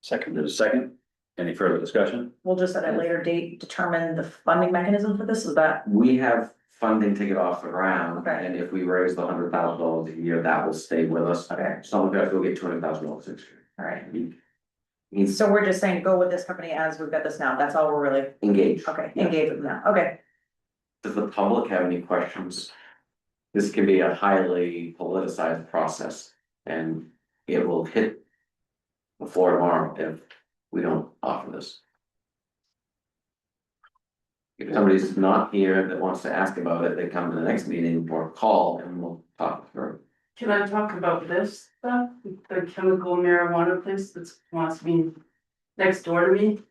Speaker 1: Second, there's a second. Any further discussion?
Speaker 2: We'll just at a later date determine the funding mechanism for this, is that?
Speaker 6: We have funding to get off the ground,
Speaker 2: Okay.
Speaker 6: and if we raise the $100,000 a year, that will stay with us.
Speaker 2: Okay,
Speaker 6: So we have to go get $200,000 next year.
Speaker 2: all right.
Speaker 6: He's
Speaker 2: So we're just saying go with this company as we've got this now, that's all we're really,
Speaker 6: engaged.
Speaker 2: okay, engaged with now, okay.
Speaker 6: Does the public have any questions? This can be a highly politicized process, and it will hit the floor tomorrow if we don't offer this. If somebody's not here that wants to ask about it, they come to the next meeting or call and we'll talk through.
Speaker 10: Can I talk about this stuff, the chemical marijuana place that wants to be next door to me?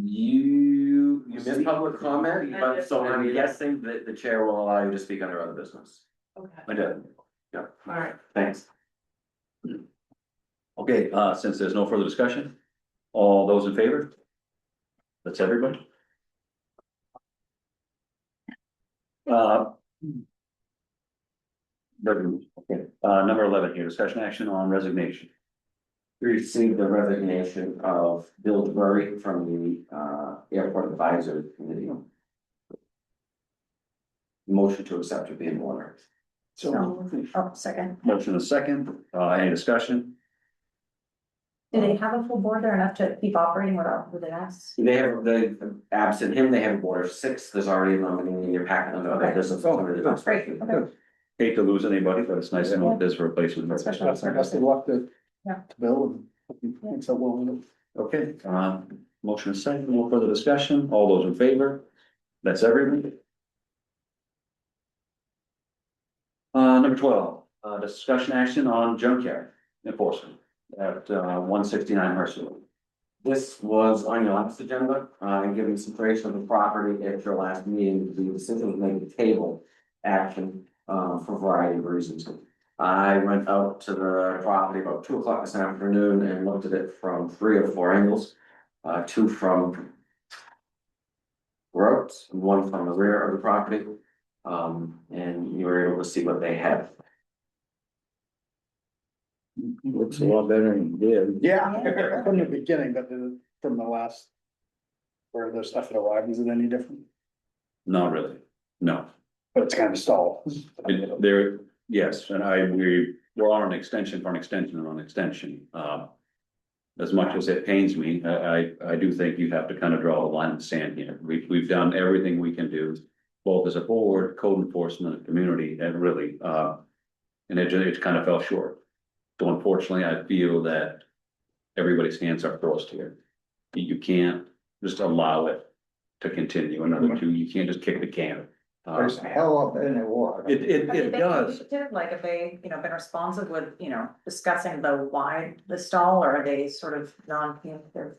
Speaker 6: You missed public comment, but so I'm guessing that the chair will allow you to speak under other business.
Speaker 10: Okay,
Speaker 1: I did.
Speaker 10: alright.
Speaker 6: Thanks.
Speaker 1: Okay, since there's no further discussion, all those in favor? That's everybody? Number 11 here, discussion action on resignation.
Speaker 6: We received the resignation of Bill DeBurry from the Airport Advisory Committee. Motion to accept would be in order.
Speaker 2: So, oh, second,
Speaker 1: Motion is second, any discussion?
Speaker 2: do they have a full board there enough to keep operating without, with an ass?
Speaker 6: They have, absent him, they have a board of 6, there's already a nominee in your packet under other
Speaker 2: Okay.
Speaker 6: business.
Speaker 2: Great, okay.
Speaker 1: Hate to lose anybody, but it's nice to know there's a replacement.
Speaker 2: Especially on service.
Speaker 4: Best of luck to.
Speaker 2: Yeah.
Speaker 4: To Bill and thanks so well.
Speaker 1: Okay, Motion is second, no further discussion, all those in favor? That's everyone. Number 12, discussion action on junkyard enforcement at 169 Mercer.
Speaker 6: This was on your last agenda, and given the situation of the property at your last meeting, the decision was made to table action, for a variety of reasons. I went out to the property about 2 o'clock this afternoon and looked at it from 3 or 4 angles. Two from roads, and one from the rear of the property. And you were able to see what they had.
Speaker 5: Looks a lot better than it did.
Speaker 4: Yeah, from the beginning, but from the last. Where the stuff that arrived, is it any different?
Speaker 1: Not really, no.
Speaker 4: But it's kind of stalled.
Speaker 1: There, yes, and we're on an extension for an extension and on an extension. As much as it pains me, I do think you have to kind of draw a line in the sand here. We've done everything we can do, both as a board, code enforcement, and community, and really, and it kind of fell short. So unfortunately, I feel that everybody's hands are forced here. You can't just allow it to continue another two, you can't just kick the can.
Speaker 3: There's a hell of it in the water.
Speaker 2: Have they
Speaker 1: It
Speaker 2: been
Speaker 1: does.
Speaker 2: communicative? Like, have they, been responsive with, discussing the why the stall, or are they sort of non-communicative?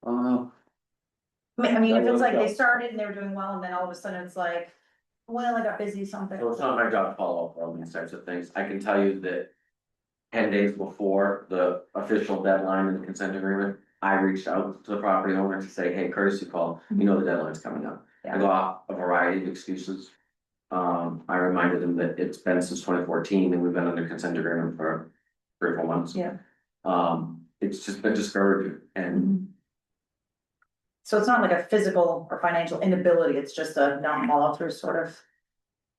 Speaker 1: Uh,
Speaker 2: I mean, if
Speaker 1: That
Speaker 2: it's like they
Speaker 1: was-
Speaker 2: started and they were doing well, and then all of a sudden it's like, well, I got busy, something.
Speaker 6: So it's not my job to follow up on these types of things. I can tell you that 10 days before the official deadline in the consent agreement, I reached out to the property owner to say, hey, courtesy call, you know the deadline's coming up. I got a variety of excuses. I reminded them that it's been since 2014 and we've been under consent agreement for 3 or 4 months.
Speaker 2: Yeah.
Speaker 6: It's just been discouraging and
Speaker 2: Mhm. So it's not like a physical or financial inability, it's just a non-follow through sort of.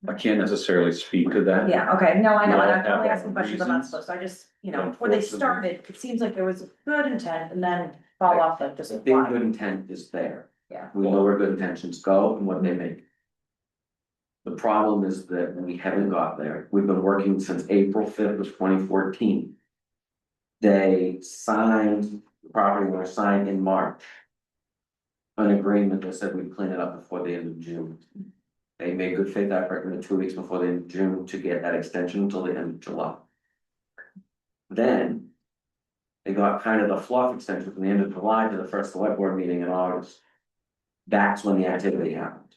Speaker 1: I can't necessarily speak to that.
Speaker 2: Yeah, okay, no, I know,
Speaker 1: We all
Speaker 2: and I'm
Speaker 1: have
Speaker 2: only
Speaker 1: our
Speaker 2: asking questions I'm not
Speaker 1: reasons.
Speaker 2: supposed to, I just, when
Speaker 1: Unfortunately.
Speaker 2: they started, it seems like there was good intent and then fall off like just.
Speaker 6: I think good intent is there.
Speaker 2: Yeah.
Speaker 6: We know where good intentions go and what they make. The problem is that we haven't got there. We've been working since April 5th of 2014. They signed, the property owner signed in March. An agreement that said we'd clean it up before the end of June. They made good faith effort in the 2 weeks before the end of June to get that extension until the end of July. Then. They got kind of the fluff extension from the end of July to the first select board meeting in August. That's when the activity happened.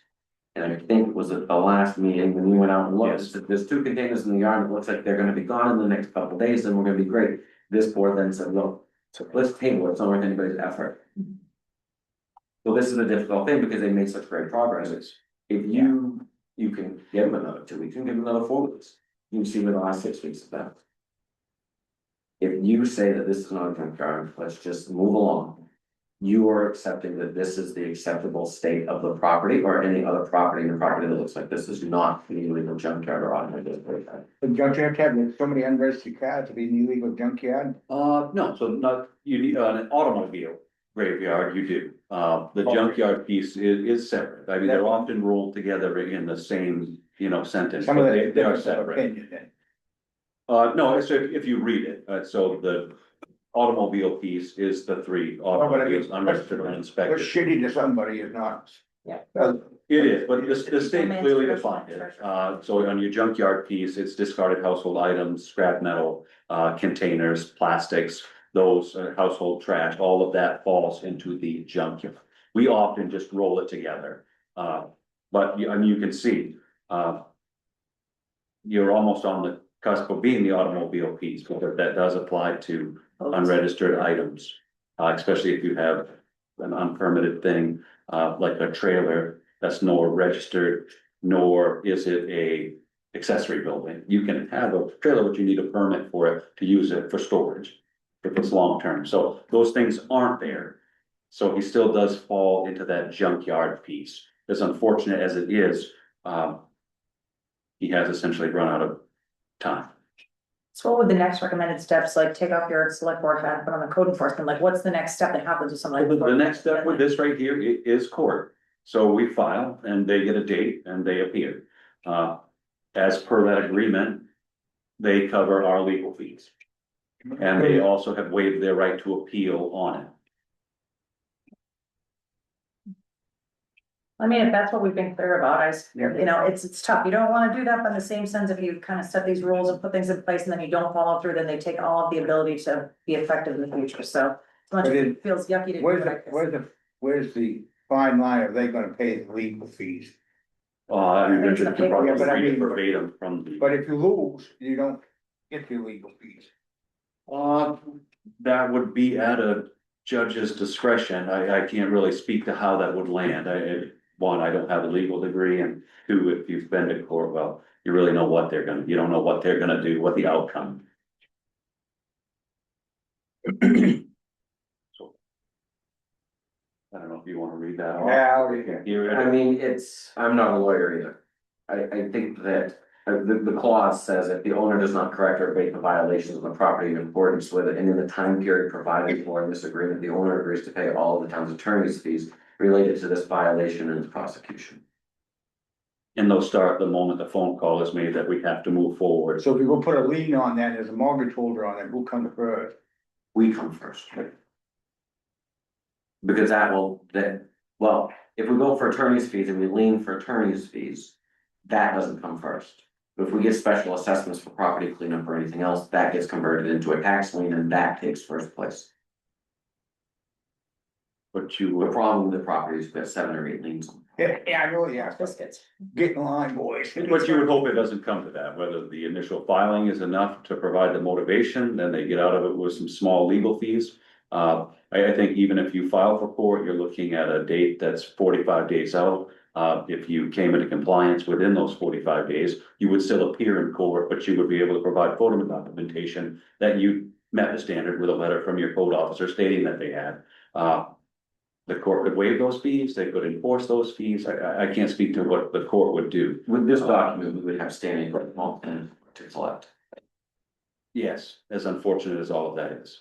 Speaker 6: And I think it was at the last meeting when we went out and looked,
Speaker 1: Yes.
Speaker 6: said, there's 2 containers in the yard, it looks like they're gonna be gone in the next couple of days, and we're gonna be great. This board then said, look, so let's table it, it's not worth anybody's effort. So this is a difficult thing because they made such great progress. If you can give them another 2 weeks, you can give them another 4 weeks, you can see where the last 6 weeks have been. If you say that this is not a junkyard, let's just move along. You are accepting that this is the acceptable state of the property or any other property in the property that looks like this is not an illegal junkyard or automated.
Speaker 3: But don't you have to have so many unregistered cars to be an illegal junkyard?
Speaker 1: No, so not, you need an automobile graveyard, you do. The junkyard piece is separate. I mean, they're often rolled together in the same, sentence,
Speaker 3: Some of
Speaker 1: but
Speaker 3: the
Speaker 1: they are
Speaker 3: difference of
Speaker 1: separate.
Speaker 3: opinion then.
Speaker 1: No, so if you read it, so the automobile piece is the 3 automobiles unregistered and
Speaker 3: But
Speaker 1: inspected.
Speaker 3: shitty to somebody is not.
Speaker 2: Yeah.
Speaker 1: It is, but the state clearly defined it. So on your junkyard piece, it's discarded household items, scrap metal, containers, plastics, those household trash, all of that falls into the junkyard. We often just roll it together. But you can see, you're almost on the cusp of being the automobile piece, because that does apply to unregistered items. Especially if you have an unpermitted thing, like a trailer that's nor registered, nor is it a accessory building. You can have a trailer, but you need a permit for it to use it for storage. If it's long term, so those things aren't there. So he still does fall into that junkyard piece, as unfortunate as it is, he has essentially run out of time.
Speaker 2: So what would the next recommended steps, like take off your select board hat, put on the code enforcement, like what's the next step that happens with something like?
Speaker 1: The next step with this right here is court. So we file and they get a date and they appear. As per that agreement, they cover our legal fees. And they also have waived their right to appeal on it.
Speaker 2: I mean, if that's what we've been clear about,
Speaker 3: Yeah.
Speaker 2: you know, it's tough. You don't wanna do that, but in the same sense, if you kind of set these rules and put things in place and then you don't follow through, then they take all of the ability to be effective in the future, so. As much as
Speaker 3: But
Speaker 2: it feels yucky to do
Speaker 3: Where's
Speaker 2: it, I
Speaker 3: the,
Speaker 2: guess.
Speaker 3: where's the fine line? Are they gonna pay the legal fees?
Speaker 1: I mean,
Speaker 2: It's in the
Speaker 1: Richard, you probably
Speaker 3: paper. Yeah, but I
Speaker 1: read it
Speaker 3: mean-
Speaker 1: verbatim from the.
Speaker 3: But if you lose, you don't get your legal fees.
Speaker 1: That would be at a judge's discretion. I can't really speak to how that would land. One, I don't have a legal degree, and two, if you've been to court, well, you really know what you don't know what they're gonna do, what the outcome. So, I don't know if you wanna read that off.
Speaker 3: Yeah, I'll read it.
Speaker 1: Hear
Speaker 6: I
Speaker 1: it.
Speaker 6: mean, I'm not a lawyer either. I think that the clause says if the owner does not correct or abate the violations of the property in accordance with it, and in the time period provided for in this agreement, the owner agrees to pay all of the town's attorney's fees related to this violation and its prosecution.
Speaker 1: And they'll start the moment the phone call is made that we have to move forward.
Speaker 3: So if you go put a lien on that, there's a mortgage holder on it, who comes first?
Speaker 6: We come first. Because well, if we go for attorney's fees and we lien for attorney's fees, that doesn't come first. But if we get special assessments for property cleanup or anything else, that gets converted into a tax lien and that takes first place.
Speaker 1: But you
Speaker 6: The
Speaker 1: would,
Speaker 6: problem with the property is we have 7 or 8 liens.
Speaker 3: Yeah, I know, yeah,
Speaker 2: Biscuits.
Speaker 3: get in line, boys.
Speaker 1: but you would hope it doesn't come to that, whether the initial filing is enough to provide the motivation, then they get out of it with some small legal fees. I think even if you file for court, you're looking at a date that's 45 days out. If you came into compliance within those 45 days, you would still appear in court, but you would be able to provide photo documentation that you met the standard with a letter from your code officer stating that they had. The court could waive those fees, they could enforce those fees. I can't speak to what the court would do.
Speaker 6: With this document, we would have standing for to collect.
Speaker 1: Yes, as unfortunate as all of that is.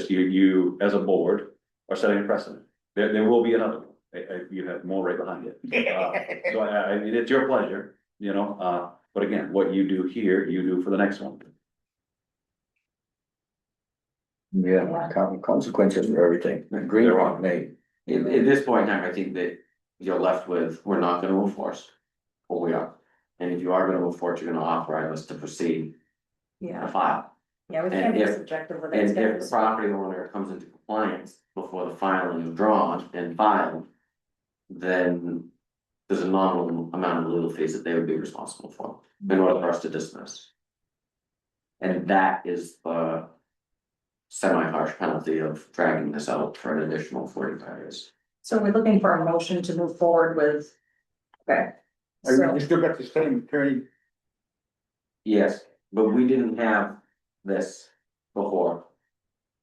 Speaker 1: You, as a board, are setting a precedent. There will be another one. You have more right behind it. So I mean, it's your pleasure, but again, what you do here, you do for the next one.
Speaker 5: Yeah, consequences for everything. Agree
Speaker 6: There
Speaker 5: or
Speaker 6: are.
Speaker 5: made.
Speaker 6: At this point in time, I think that you're left with, we're not gonna enforce what we are. And if you are gonna enforce, you're gonna authorize us to proceed to
Speaker 2: Yeah,
Speaker 6: file.
Speaker 2: yeah, we
Speaker 6: And
Speaker 2: can't be
Speaker 6: if-
Speaker 2: subjective with it.
Speaker 6: And
Speaker 2: It's gotta
Speaker 6: if
Speaker 2: be-
Speaker 6: the property owner comes into compliance before the filing is drawn and filed, then there's a nominal amount of legal fees that they would be responsible for in order for us to dismiss. And that is the semi-harsh penalty of dragging this out for an additional 45 days.
Speaker 2: So we're looking for a motion to move forward with. Okay.
Speaker 3: Are
Speaker 2: So,
Speaker 3: you still got the same attorney?
Speaker 6: Yes, but we didn't have this before.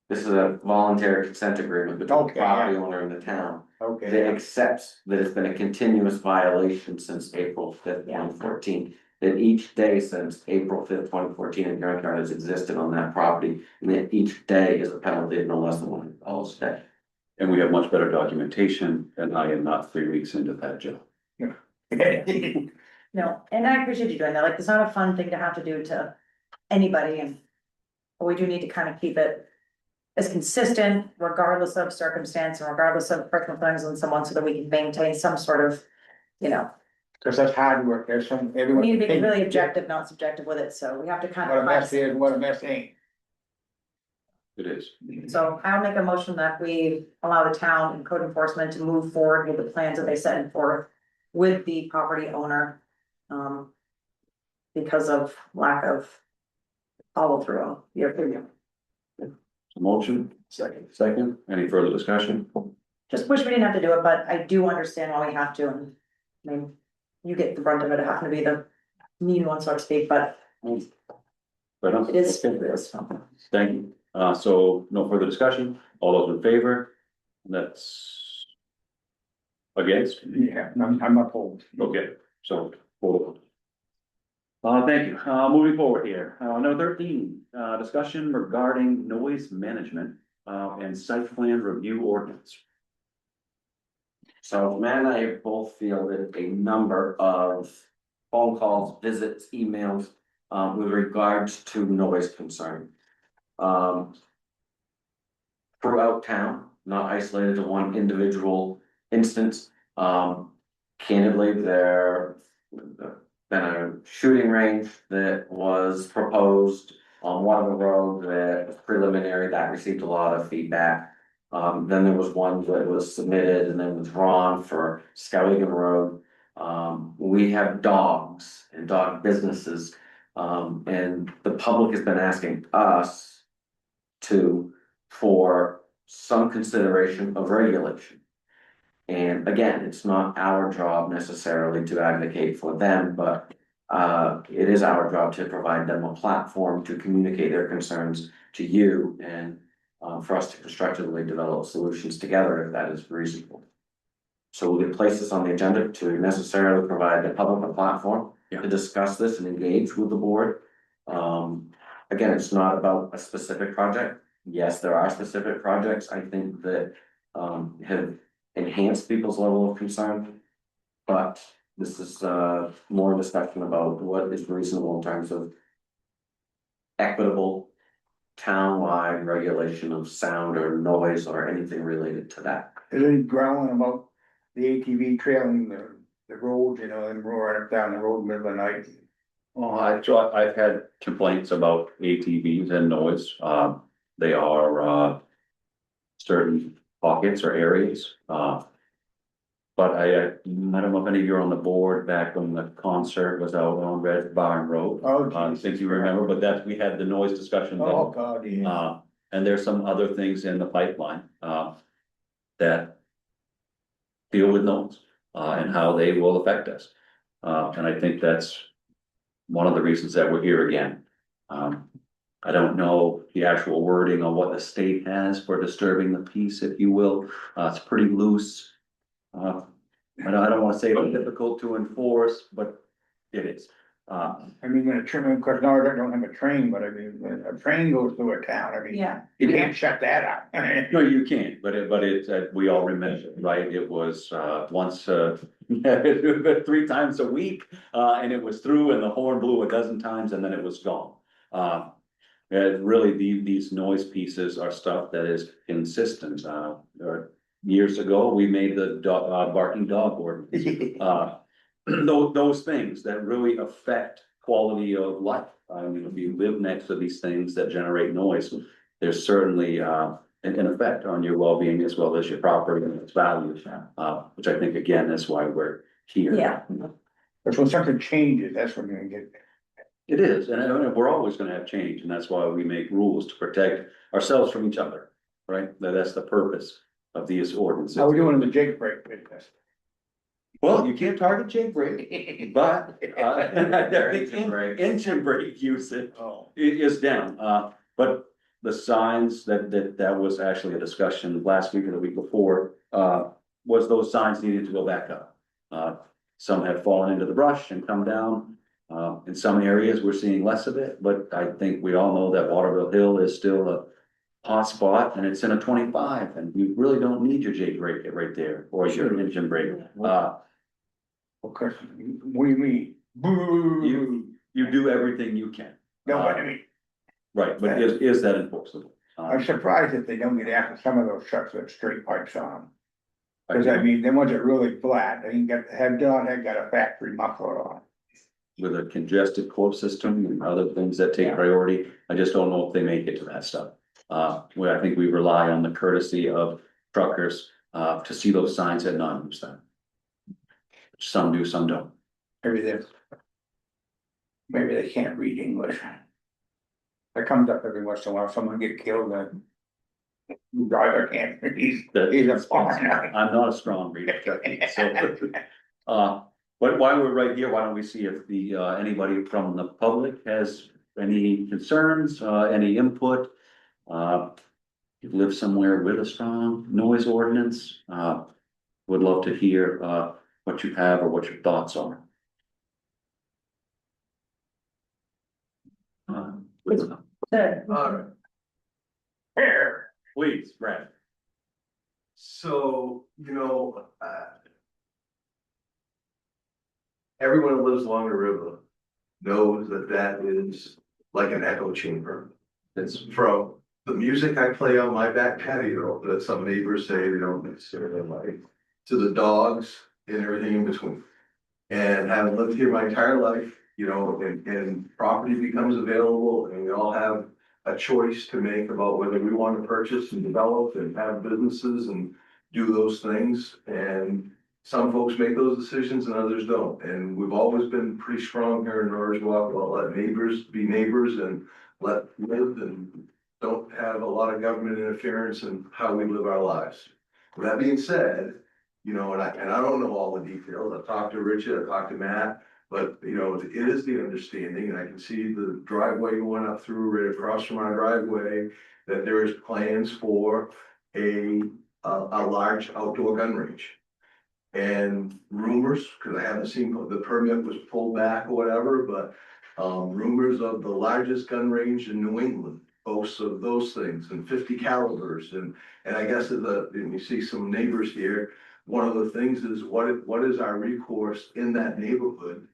Speaker 6: This is a voluntary consent agreement between the
Speaker 3: Okay, yeah.
Speaker 6: property owner and the town.
Speaker 3: Okay,
Speaker 6: That accepts that it's been a continuous violation since April 5th,
Speaker 2: Yeah.
Speaker 6: 2014. That each day since April 5th, 2014, a junkyard has existed on that property, and that each day is a penalty of no less than $100 a day.
Speaker 1: And we have much better documentation, and I am not 3 weeks into that job.
Speaker 2: no, and I appreciate you doing that, like, it's not a fun thing to have to do to anybody and. But we do need to kind of keep it as consistent regardless of circumstance and regardless of personal feelings on someone so that we can maintain some sort of,
Speaker 3: Cause that's hard work, there's some,
Speaker 2: we
Speaker 3: everyone.
Speaker 2: need to be really objective, not subjective with it, so we have to kind
Speaker 3: What a
Speaker 2: of.
Speaker 3: mess is, and what a mess ain't.
Speaker 1: It is.
Speaker 2: So I'll make a motion that we allow the town and code enforcement to move forward with the plans that they set forth with the property owner. Because of lack of follow through on your opinion.
Speaker 1: Motion, second, any further discussion?
Speaker 2: Just wish we didn't have to do it, but I do understand why we have to, and I mean, you get the brunt of it, having to be the mean one, so to speak, but
Speaker 1: Right on.
Speaker 2: it is.
Speaker 1: Okay. Thank you. So no further discussion. All those in favor? That's against?
Speaker 3: Yeah, I'm opposed.
Speaker 1: Okay, so. Thank you. Moving forward here, number 13, discussion regarding noise management, and site plan review ordinance.
Speaker 6: So Matt and I both fielded a number of phone calls, visits, emails, with regards to noise concern. Throughout town, not isolated to one individual instance. Candidly, there been a shooting range that was proposed on one of the roads that was preliminary, that received a lot of feedback. Then there was one that was submitted and then withdrawn for Skowhegan Road. We have dogs and dog businesses, and the public has been asking us for some consideration of regulation. And again, it's not our job necessarily to advocate for them, but it is our job to provide them a platform to communicate their concerns to you and for us to constructively develop solutions together if that is reasonable. So we'll place this on the agenda to necessarily provide the public a platform
Speaker 1: Yeah.
Speaker 6: to discuss this and engage with the board. Again, it's not about a specific project. Yes, there are specific projects, I think that have enhanced people's level of concern. But this is more discussion about what is reasonable in terms of equitable town-wide regulation of sound or noise or anything related to that.
Speaker 3: Is there any growling about the ATV trailing the road, you know, and roaring up down the road in the middle of the night?
Speaker 1: Well, I've had complaints about ATVs and noise. They are certain pockets or areas. But I don't know if any of you are on the board back when the concert was out on Red Barn Road.
Speaker 3: Oh,
Speaker 1: I
Speaker 3: Jesus.
Speaker 1: think you remember, but that we had the noise discussion
Speaker 3: Oh,
Speaker 1: then.
Speaker 3: God, yeah.
Speaker 1: And there's some other things in the pipeline, that deal with noise, and how they will affect us. And I think that's one of the reasons that we're here again. I don't know the actual wording on what the state has for disturbing the peace, if you will. It's pretty loose. I don't wanna say it's difficult to enforce, but it is.
Speaker 3: I mean, when a train, of course, now I don't have a train, but I mean, when a train goes through a town, I mean,
Speaker 2: Yeah,
Speaker 3: you can't shut that out.
Speaker 1: No, you can't, but we all remember, right? It was, once, 3 times a week, and it was through and the horn blew a dozen times and then it was gone. Really, these noise pieces are stuff that is consistent. Years ago, we made the barking dog ordinance. Those things that really affect quality of life. I mean, if you live next to these things that generate noise, there's certainly an effect on your well-being as well as your property and its values. Which I think again, is why we're here.
Speaker 2: yeah,
Speaker 3: But when something changes, that's when you're gonna get.
Speaker 1: It is, and we're always gonna have change, and that's why we make rules to protect ourselves from each other, right? That's the purpose of these ordinances.
Speaker 3: How we doing in the Jake break business?
Speaker 1: Well, you can't target Jake brake, but
Speaker 6: Engine brake.
Speaker 1: engine brake usage
Speaker 3: Oh.
Speaker 1: is down. But the signs that was actually a discussion last week or the week before, was those signs needed to go back up. Some have fallen into the brush and come down. In some areas, we're seeing less of it, but I think we all know that Waterville Hill is still a hot spot and it's in a 25 and you really don't need your Jake brake right there or your engine brake.
Speaker 3: Okay, what do you mean? Boo.
Speaker 1: You do everything you can.
Speaker 3: No, but I mean,
Speaker 1: Right, but is that enforceable?
Speaker 3: I'm surprised if they don't get after some of those trucks with straight pipes on them. Cause I mean, the ones that are really flat, they got a factory muffler on.
Speaker 1: With a congested core system and other things that take
Speaker 2: Yeah.
Speaker 1: priority, I just don't know if they make it to that stuff. Where I think we rely on the courtesy of truckers, to see those signs and not use them. Some do, some don't.
Speaker 3: Everything. Maybe they can't read English. That comes up every once in a while, someone get killed and. Driver can't, he's a foreigner.
Speaker 1: I'm not a strong reader, so. But while we're right here, why don't we see if anybody from the public has any concerns, any input? You live somewhere with a strong noise ordinance, would love to hear, what you have or what your thoughts are.
Speaker 2: good.
Speaker 9: Alright,
Speaker 3: Here.
Speaker 1: Please, Brad.
Speaker 9: so, everyone who lives along the river knows that that is like an echo chamber.
Speaker 1: It's
Speaker 9: From the music I play on my back patio that some neighbors say they don't necessarily like, to the dogs and everything in between. And having lived here my entire life, you know, and property becomes available and we all have a choice to make about whether we want to purchase and develop and have businesses and do those things. And some folks make those decisions and others don't. And we've always been pretty strong here in Norridgewock about let neighbors be neighbors and let live and don't have a lot of government interference in how we live our lives. With that being said, you know, and I don't know all the details. I've talked to Richard, I've talked to Matt, but you know, it is the understanding, and I can see the driveway going up through right across from our driveway, that there is plans for a large outdoor gun range. And rumors, because I haven't seen, the permit was pulled back or whatever, but rumors of the largest gun range in New England boasts of those things and 50 calibers. And I guess and you see some neighbors here, one of the things is what is our recourse in that neighborhood?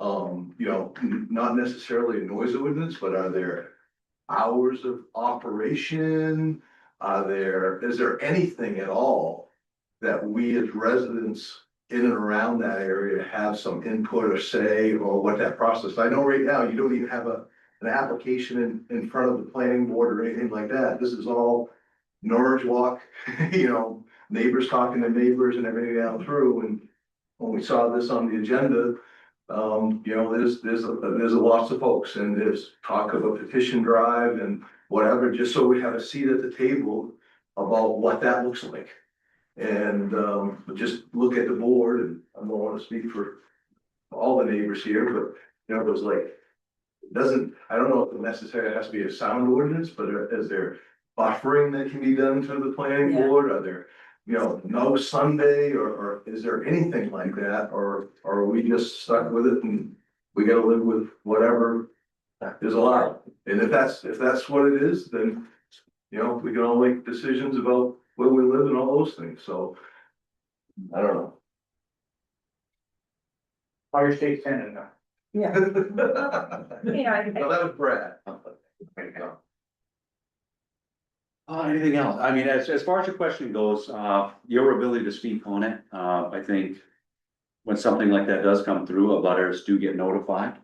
Speaker 9: You know, not necessarily a noise ordinance, but are there hours of operation? Is there anything at all that we as residents in and around that area have some input or say, or what that process? I know right now you don't even have an application in front of the planning board or anything like that. This is all Norridgewock, you know, neighbors talking to neighbors and everything down through. And when we saw this on the agenda, you know, there's a lots of folks, and there's talk of a petition drive and whatever, just so we have a seat at the table about what that looks like. And just look at the board, and I don't want to speak for all the neighbors here, but you know, it was like, I don't know if it necessarily has to be a sound ordinance, but is there buffering that can be done to the planning
Speaker 2: Yeah.
Speaker 9: board? Are there, you know, no Sunday, or is there anything like that? Or are we just stuck with it and we gotta live with whatever is allowed? And if that's what it is, then, you know, we can all make decisions about where we live and all those things. So I don't know.
Speaker 3: Fire state senator.
Speaker 2: Yeah.
Speaker 9: No,
Speaker 2: You know,
Speaker 9: that was Brad.
Speaker 1: Anything else? I mean, as far as your question goes, your ability to speak on it, I think when something like that does come through, abutters do get notified.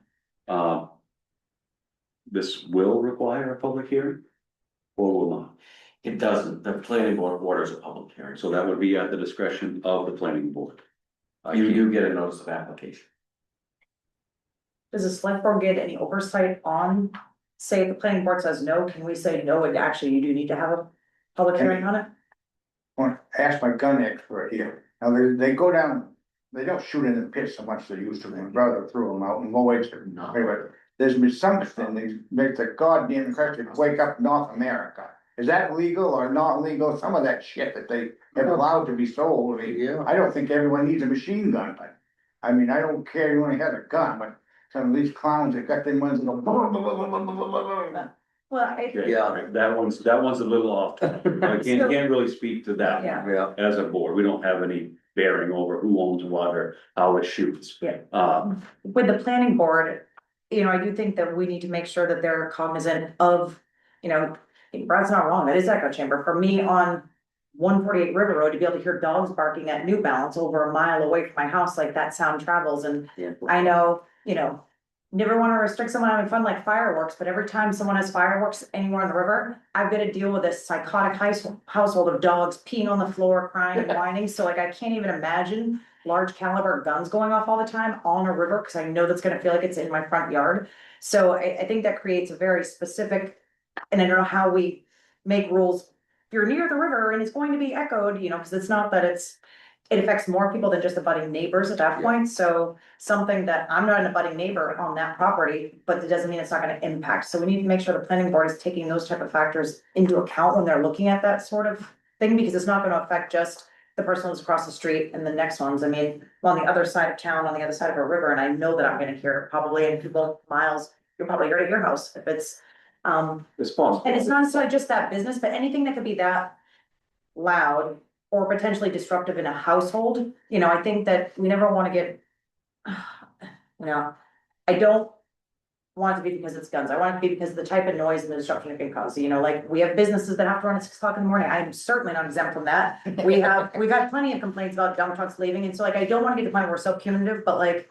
Speaker 1: This will require a public hearing or will not?
Speaker 6: It doesn't, the planning board orders a public hearing,
Speaker 1: So that would be at the discretion of the planning board.
Speaker 6: you do get a notice of application.
Speaker 2: Does the select board get any oversight on, say, if the planning board says no, can we say no, and actually you do need to have a public hearing on it?
Speaker 3: I want to ask my gun expert here. Now, they go down, they don't shoot in the pits so much as they used to. My brother threw them out in Lloyd's. Anyway, there's been something, they make the goddamn country wake up North America. Is that legal or not legal? Some of that shit that they have allowed to be sold. I mean, I don't think everyone needs a machine gun, but I mean, I don't care if you only have a gun, but some of these clowns that got them ones that go.
Speaker 2: Well,
Speaker 5: Yeah.
Speaker 1: That one's a little off. I can't really speak to that.
Speaker 2: Yeah.
Speaker 5: Yeah.
Speaker 1: As a board, we don't have any bearing over who owns what or how it shoots.
Speaker 2: Yeah. With the planning board, you know, I do think that we need to make sure that they're cognizant of, you know, Brad's not wrong, that is echo chamber. For me on 148 River Road, to be able to hear dogs barking at New Balance over a mile away from my house, like that sound travels. And
Speaker 5: Yeah.
Speaker 2: I know, you know, never want to restrict someone having fun like fireworks, but every time someone has fireworks anywhere on the river, I've got to deal with this psychotic household of dogs peeing on the floor, crying and whining. So like, I can't even imagine large caliber guns going off all the time on a river, because I know that's going to feel like it's in my front yard. So I think that creates a very specific, and I don't know how we make rules. You're near the river and it's going to be echoed, you know, because it's not that it affects more people than just the budding neighbors at that point. So something that I'm not an abutting neighbor on that property, but it doesn't mean it's not gonna impact. So we need to make sure the planning board is taking those type of factors into account when they're looking at that sort of thing, because it's not gonna affect just the person who's across the street and the next ones. I mean, on the other side of town, on the other side of a river, and I know that I'm gonna hear it probably in people miles, you'll probably hear it at your house if it's,
Speaker 1: It's possible.
Speaker 2: and it's not necessarily just that business, but anything that could be that loud or potentially disruptive in a household. You know, I think that we never wanna get, you know, I don't want it to be because it's guns. I want it to be because of the type of noise and the disruption it can cause. You know, like, we have businesses that have to run at 6 o'clock in the morning. I'm certainly not exempt from that. We've had plenty of complaints about dump trucks leaving, and so like, I don't wanna get to the point where we're so punitive, but like.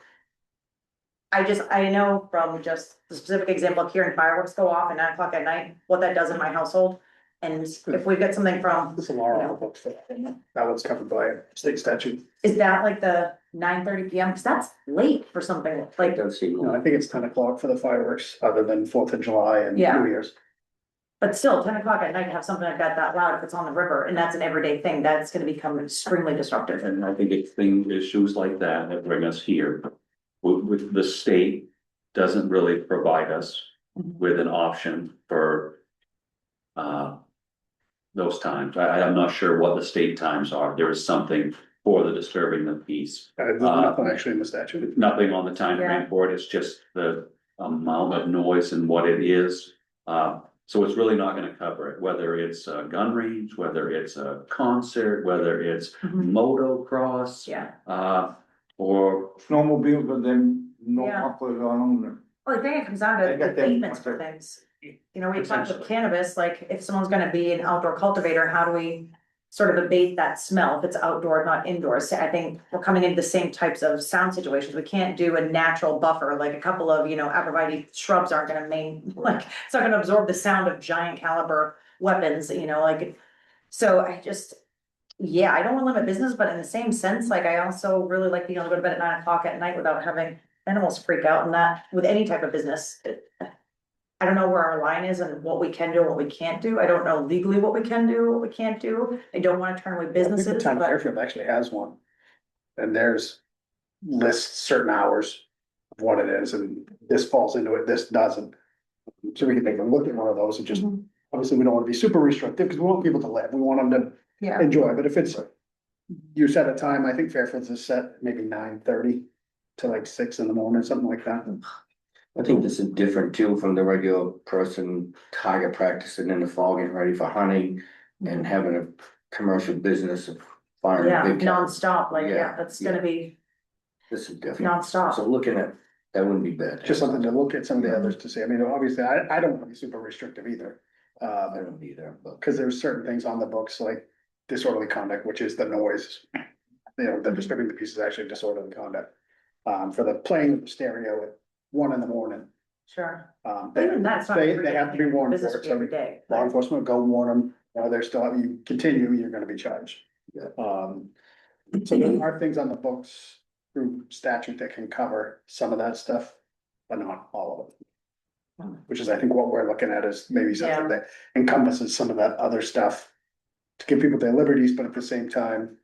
Speaker 2: I know from just the specific example of hearing fireworks go off at 9 o'clock at night, what that does in my household. And if we get something from,
Speaker 4: This alarm on the books, that one's covered by state statute.
Speaker 2: is that like the 9:30 PM? Cause that's late for something like,
Speaker 5: Does seem.
Speaker 4: No, I think it's 10 o'clock for the fireworks, other than 4th of July and
Speaker 2: Yeah.
Speaker 4: New Year's.
Speaker 2: but still 10 o'clock at night to have something like that loud if it's on the river, and that's an everyday thing, that's gonna become extremely disruptive.
Speaker 1: And I think it's issues like that bring us here. With the state doesn't really provide us with an option for. Those times, I'm not sure what the state times are, there is something for the disturbing the peace.
Speaker 4: There's nothing actually in the statute.
Speaker 1: Nothing on the time frame for it, it's just the amount of noise and what it is. So it's really not gonna cover it, whether it's a gun range, whether it's a concert, whether it's motocross.
Speaker 2: Yeah.
Speaker 1: Or,
Speaker 3: Snowmobiles, but then no
Speaker 2: Yeah.
Speaker 3: mufflers on them.
Speaker 2: Well, I think it comes down
Speaker 3: I
Speaker 2: to
Speaker 3: got
Speaker 2: the
Speaker 3: them.
Speaker 2: payments for things. You know, we talked about cannabis, like if someone's gonna be an outdoor cultivator, how do we sort of abate that smell if it's outdoor, not indoors? So I think we're coming into the same types of sound situations. We can't do a natural buffer, like a couple of, arborvitae shrubs aren't gonna like, it's not gonna absorb the sound of giant caliber weapons, like. So I just, yeah, I don't wanna limit business, but in the same sense, like, I also really like being able to go to bed at 9 o'clock at night without having animals freak out, and that with any type of business. I don't know where our line is and what we can do, and what we can't do. I don't know legally what we can do, what we can't do. I don't wanna turn away
Speaker 4: I think the
Speaker 2: businesses,
Speaker 4: town of
Speaker 2: but
Speaker 4: Fairfield actually has one. And there's lists certain hours of what it is, and this falls into it, this doesn't. So we can take a look at one of those and just, obviously, we don't wanna be super restrictive, because we want people to live, we want them
Speaker 2: yeah,
Speaker 4: to enjoy, but if it's. You set a time, I think Fairfield's is set maybe 9:30 to like 6 in the morning, something like that.
Speaker 5: I think this is different too from the regular person target practicing in the fall, getting ready for hunting and having a commercial business of firing.
Speaker 2: yeah,
Speaker 5: big cal-
Speaker 2: nonstop, like, yeah,
Speaker 5: Yeah,
Speaker 2: that's
Speaker 5: yeah.
Speaker 2: gonna be
Speaker 5: This is different.
Speaker 2: nonstop.
Speaker 5: So looking at, that wouldn't be bad.
Speaker 4: Just something to look at some of the others to see, I mean, obviously, I don't wanna be super restrictive either.
Speaker 5: I don't either, but
Speaker 4: Cause there's certain things on the books like disorderly conduct, which is the noise. The disturbing the peace is actually disorderly conduct. For the playing of the stereo at 1 in the morning.
Speaker 2: Sure.
Speaker 4: They
Speaker 2: Even that's not.
Speaker 4: they
Speaker 2: every day.
Speaker 4: have to be warned
Speaker 2: Business
Speaker 4: for
Speaker 2: would
Speaker 4: it,
Speaker 2: be every day.
Speaker 4: law enforcement will go warn them, they're still, you continue, you're gonna be charged.
Speaker 5: Yeah.
Speaker 4: So there are things on the books through statute that can cover some of that stuff, but not all of it. Which is, I think, what we're looking at is maybe something that encompasses some of that other stuff. To give people their liberties, but at the same time.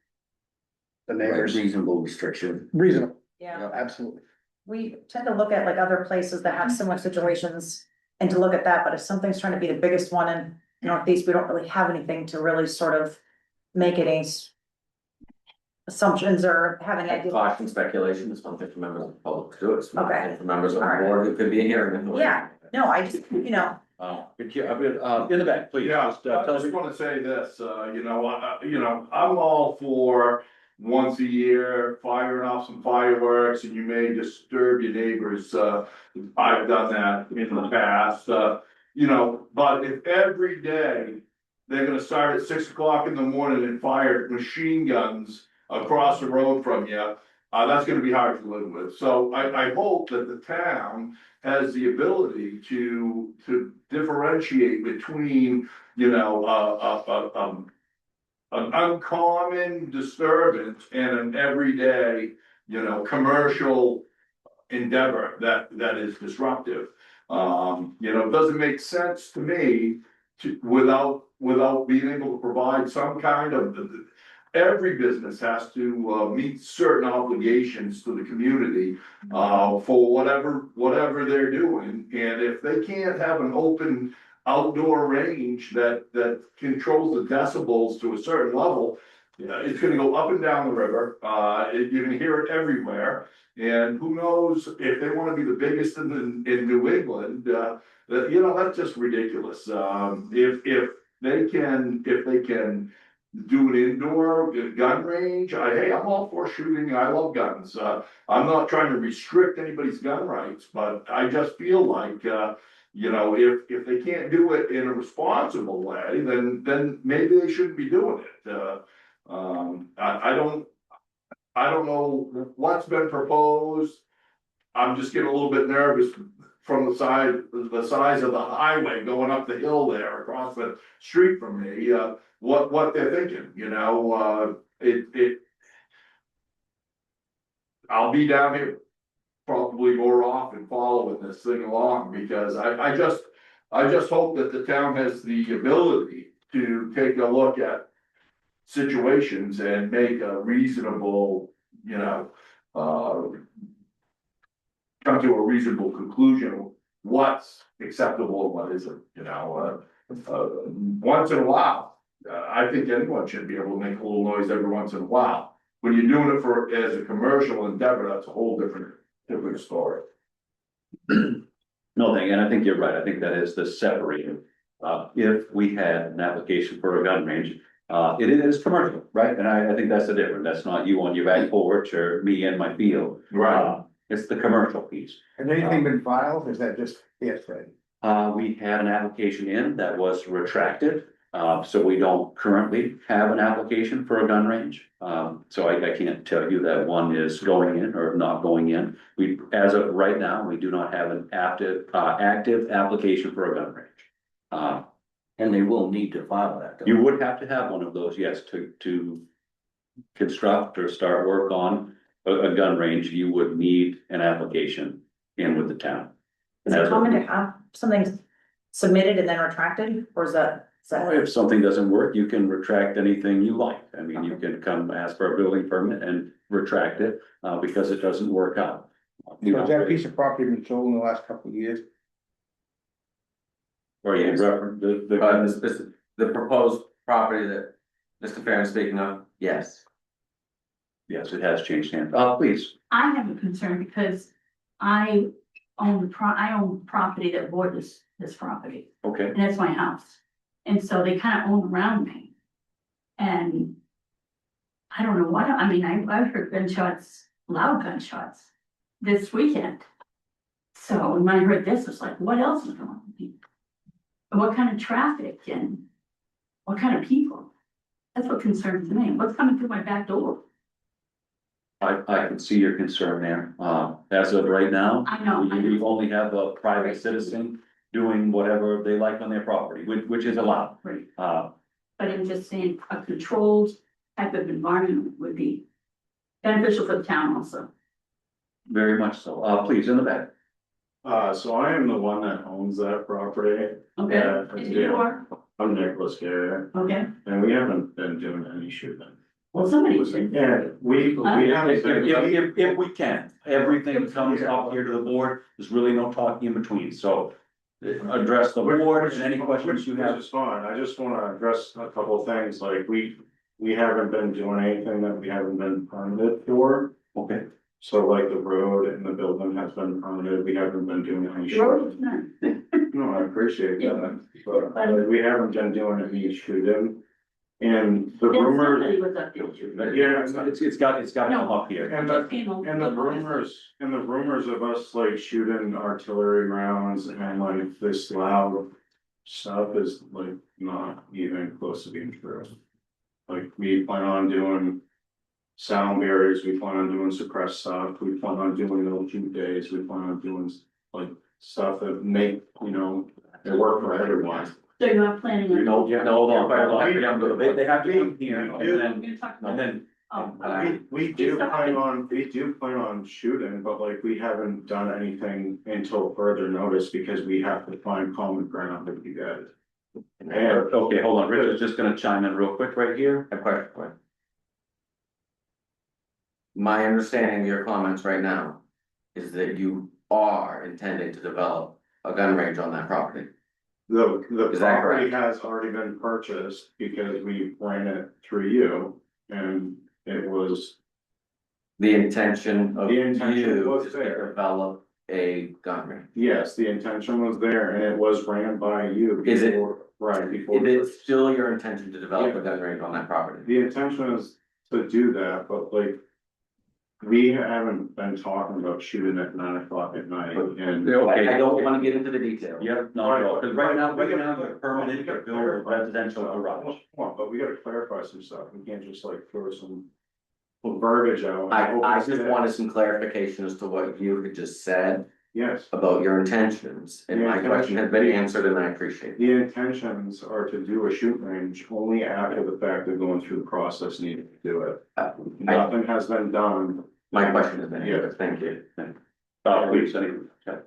Speaker 4: The neighbors,
Speaker 5: reasonable restriction.
Speaker 4: reasonable,
Speaker 2: Yeah,
Speaker 4: absolutely.
Speaker 2: we tend to look at like other places that have similar situations and to look at that, but if something's trying to be the biggest one in Northeast, we don't really have anything to really sort of make any assumptions or have any idea.
Speaker 6: Caution speculation is one thing for members of the public to do, it's one
Speaker 2: Okay.
Speaker 6: thing for members of the
Speaker 2: Alright.
Speaker 6: board who could be hearing. it.
Speaker 2: Yeah, no, I just,
Speaker 1: good, in the back, please.
Speaker 8: Yeah,
Speaker 1: just,
Speaker 8: I
Speaker 1: tell
Speaker 8: just
Speaker 1: me.
Speaker 8: wanna say this, I'm all for once a year firing off some fireworks and you may disturb your neighbors, I've done that in the past, but if every day they're gonna start at 6 o'clock in the morning and fire machine guns across the road from you, that's gonna be hard to live with. So I hope that the town has the ability to differentiate between, an uncommon disturbance and an everyday, commercial endeavor that is disruptive. It doesn't make sense to me without being able to provide some kind of, every business has to meet certain obligations to the community for whatever they're doing. And if they can't have an open outdoor range that controls the decibels to a certain level, it's gonna go up and down the river. You're gonna hear it everywhere. And who knows if they wanna be the biggest in New England, that's just ridiculous. If they can do an indoor gun range, hey, I'm all for shooting, I love guns. I'm not trying to restrict anybody's gun rights, but I just feel like, you know, if they can't do it in a responsible way, then maybe they shouldn't be doing it. I don't know what's been proposed. I'm just getting a little bit nervous from the size of the highway going up the hill there across the street from me, what they're thinking, you know, I'll be down here probably more often following this thing along, because I just hope that the town has the ability to take a look at situations and make a reasonable, you know, come to a reasonable conclusion of what's acceptable and what isn't, you know, once in a while. I think anyone should be able to make a little noise every once in a while. When you're doing it as a commercial endeavor, that's a whole different story.
Speaker 1: No thing, and I think you're right, I think that is the separator. If we had an application for a gun range, it is commercial, right? And I think that's the difference, that's not you on your back porch or me in my field. It's the commercial piece.
Speaker 3: Has anything been filed, or is that just hearsay?
Speaker 1: We had an application in that was retracted, so we don't currently have an application for a gun range. So I can't tell you that one is going in or not going in. We, as of right now, we do not have an active application for a gun range.
Speaker 5: And they will need to file that. though.
Speaker 1: You would have to have one of those, yes, to construct or start work on a gun range, you would need an application in with the town.
Speaker 2: Is it common to have something submitted and then retracted, or is that?
Speaker 1: If something doesn't work, you can retract anything you like. I mean, you can come ask for a building permit and retract it, because it doesn't work out. You
Speaker 3: So has
Speaker 1: know,
Speaker 3: that piece of property been sold in the last couple of years?
Speaker 1: or you reference
Speaker 6: The proposed property that Mr. Farren's speaking of, yes.
Speaker 1: yes, it has changed hands. Please.
Speaker 11: I have a concern because I own the property that borders this property,
Speaker 1: Okay.
Speaker 11: and that's my house. And so they kind of own around me. And I don't know what, I mean, I've heard gunshots, loud gunshots this weekend. So when I heard this, it's like, what else is going on? And what kind of traffic and what kind of people? That's what concerns me. What's coming through my back door?
Speaker 1: I can see your concern there. As of right now,
Speaker 11: I know.
Speaker 1: we only have a private citizen doing whatever they like on their property, which is allowed.
Speaker 11: Right.
Speaker 1: Uh,
Speaker 11: But I'm just saying a controlled type of environment would be beneficial for the town also.
Speaker 1: very much so. Please, in the back.
Speaker 12: So I am the one that owns that property.
Speaker 11: Okay,
Speaker 12: Yeah,
Speaker 11: and you are,
Speaker 12: I'm Nicholas Garrett,
Speaker 11: okay,
Speaker 12: and we haven't been doing any shooting.
Speaker 11: well, somebody should.
Speaker 12: Yeah, we haven't been.
Speaker 1: If we can, everything comes up here to the board, there's really no talking in between, so. Address the board and any questions you
Speaker 12: Which
Speaker 1: have.
Speaker 12: is fine, I just wanna address a couple of things, like we haven't been doing anything that we haven't been permitted for.
Speaker 1: Okay.
Speaker 12: So like the road and the building has been permitted, we haven't been doing any
Speaker 11: Road
Speaker 12: shooting.
Speaker 11: is none.
Speaker 12: No, I appreciate that, but we haven't been doing any shooting. And the
Speaker 11: Then
Speaker 12: rumor,
Speaker 11: somebody was up there shooting.
Speaker 12: yeah,
Speaker 1: It's got to come up here.
Speaker 12: and the rumors of us like shooting artillery rounds and like this loud stuff is like not even close to being true. Like we plan on doing sound barriers, we plan on doing suppressed stuff, we plan on doing no shoot days, we plan on doing like stuff that make, you know, it work for everyone.
Speaker 11: So you're not planning on.
Speaker 1: No, hold on. They have to come here
Speaker 11: We're
Speaker 1: and
Speaker 11: gonna talk
Speaker 1: then,
Speaker 11: about. Oh,
Speaker 12: We do plan on shooting, but like we haven't done anything until further notice because we have to find common ground with you guys. And
Speaker 1: okay, hold on, Richard's just gonna chime in real quick right here.
Speaker 6: A question for you. My understanding of your comments right now is that you are intending to develop a gun range on that property.
Speaker 12: the
Speaker 6: Is that
Speaker 12: property
Speaker 6: correct?
Speaker 12: has already been purchased because we ran it through you and it was.
Speaker 6: The intention of
Speaker 12: The intention
Speaker 6: you
Speaker 12: was
Speaker 6: is to
Speaker 12: there.
Speaker 6: develop a gun range.
Speaker 12: Yes, the intention was there and it was ran by you.
Speaker 6: Is it-
Speaker 12: before- Right, before.
Speaker 6: Is it still your intention to develop a gun range on that property?
Speaker 12: The intention is to do that, but like. We haven't been talking about shooting at 9 o'clock at night and.
Speaker 1: Okay.
Speaker 6: I don't wanna get into the details.
Speaker 1: Yep, no, because right now you're permitted to build a residential garage.
Speaker 12: Come on, but we gotta clarify some stuff. We can't just like throw some verbiage out.
Speaker 6: I just wanted some clarification as to what you had just said
Speaker 12: Yes,
Speaker 6: about your intentions, and my question has been answered, and I appreciate it.
Speaker 12: the intentions are to do a shoot range only after the fact of going through the process needed to do it. Nothing has been done.
Speaker 6: My question has been answered, thank you.
Speaker 1: Please, anyway, okay,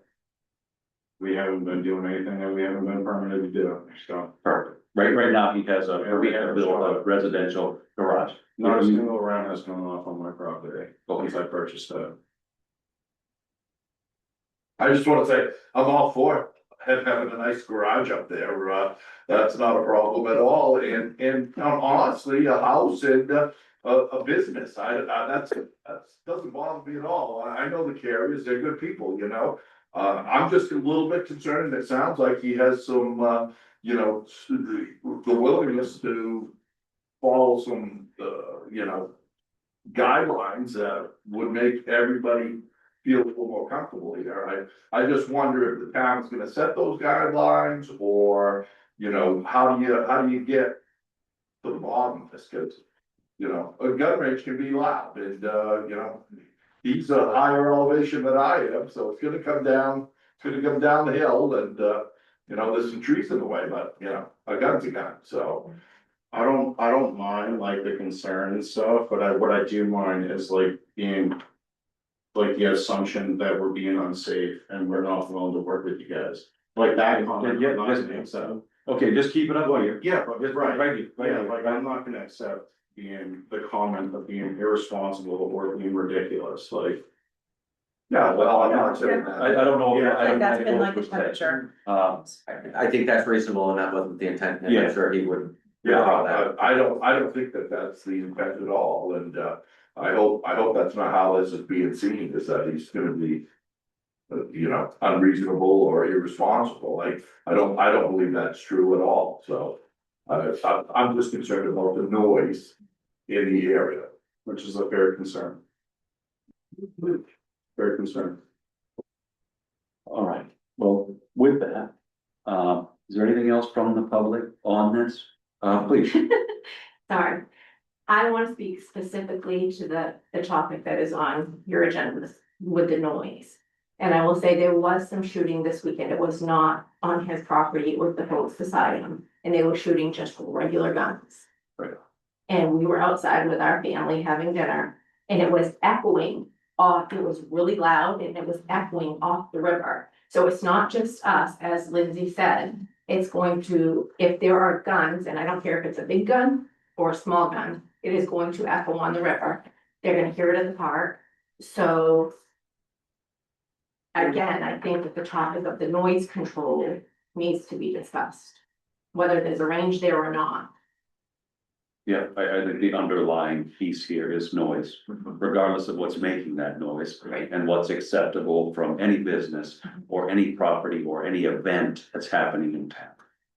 Speaker 12: We haven't been doing anything that we haven't been permitted to do, so.
Speaker 1: perfect. Right now, he has we have built a residential garage.
Speaker 12: Not a single round has gone off on my property since I purchased it.
Speaker 8: I just wanna say, I'm all for having a nice garage up there, that's not a problem at all, and honestly, a house and a business, that's doesn't bother me at all, I know the carriers, they're good people, you know? I'm just a little bit concerned, it sounds like he has some, you know, the willingness to follow some, you know, guidelines that would make everybody feel a little more comfortable here. I just wonder if the town's gonna set those guidelines, or, you know, how do you get to the bottom of this, cause, you know, a gun range can be loud, and, you know, he's a higher elevation than I am, so it's gonna come down the hill, and, you know, there's some trees in the way, but, you know, a gun's a gun, so.
Speaker 12: I don't mind like the concern and stuff, but what I do mind is like being. Like the assumption that we're being unsafe and we're not willing to work with you guys, like that comment.
Speaker 1: Yeah,
Speaker 12: I'm not
Speaker 1: just-
Speaker 12: gonna accept.
Speaker 1: Okay, just keep it up here.
Speaker 12: Yeah, but
Speaker 1: Just
Speaker 12: right,
Speaker 1: right,
Speaker 12: yeah, like I'm not gonna accept being the comment of being irresponsible or being ridiculous, like.
Speaker 8: Yeah, well, I'm not saying that.
Speaker 1: I don't know.
Speaker 12: Yeah,
Speaker 2: I think that's been like the temperature.
Speaker 6: I think that's reasonable, and that wasn't the intent, and
Speaker 1: Yeah.
Speaker 6: I'm sure he would.
Speaker 8: Yeah,
Speaker 6: recall that.
Speaker 8: I don't think that that's the intent at all, and, I hope that's not how this is being seen, is that he's gonna be. You know, unreasonable or irresponsible, like, I don't believe that's true at all, so. I'm just concerned about the noise in the area.
Speaker 12: Which is a fair concern. Fair concern.
Speaker 1: All right, well, with that, is there anything else from the public on this? Please.
Speaker 13: Sorry, I want to speak specifically to the topic that is on your agenda with the noise. And I will say there was some shooting this weekend. It was not on his property, it was the folks beside him, and they were shooting just regular guns.
Speaker 1: Right.
Speaker 13: And we were outside with our family having dinner, and it was echoing off, it was really loud, and it was echoing off the river. So it's not just us, as Lindsay said, it's going to, if there are guns, and I don't care if it's a big gun or a small gun, it is going to echo on the river. They're gonna hear it at the park, so. Again, I think that the topic of the noise control needs to be discussed, whether there's a range there or not.
Speaker 1: Yeah, I think the underlying piece here is noise, regardless of what's making that noise.
Speaker 13: Right.
Speaker 1: And what's acceptable from any business or any property or any event that's happening in town.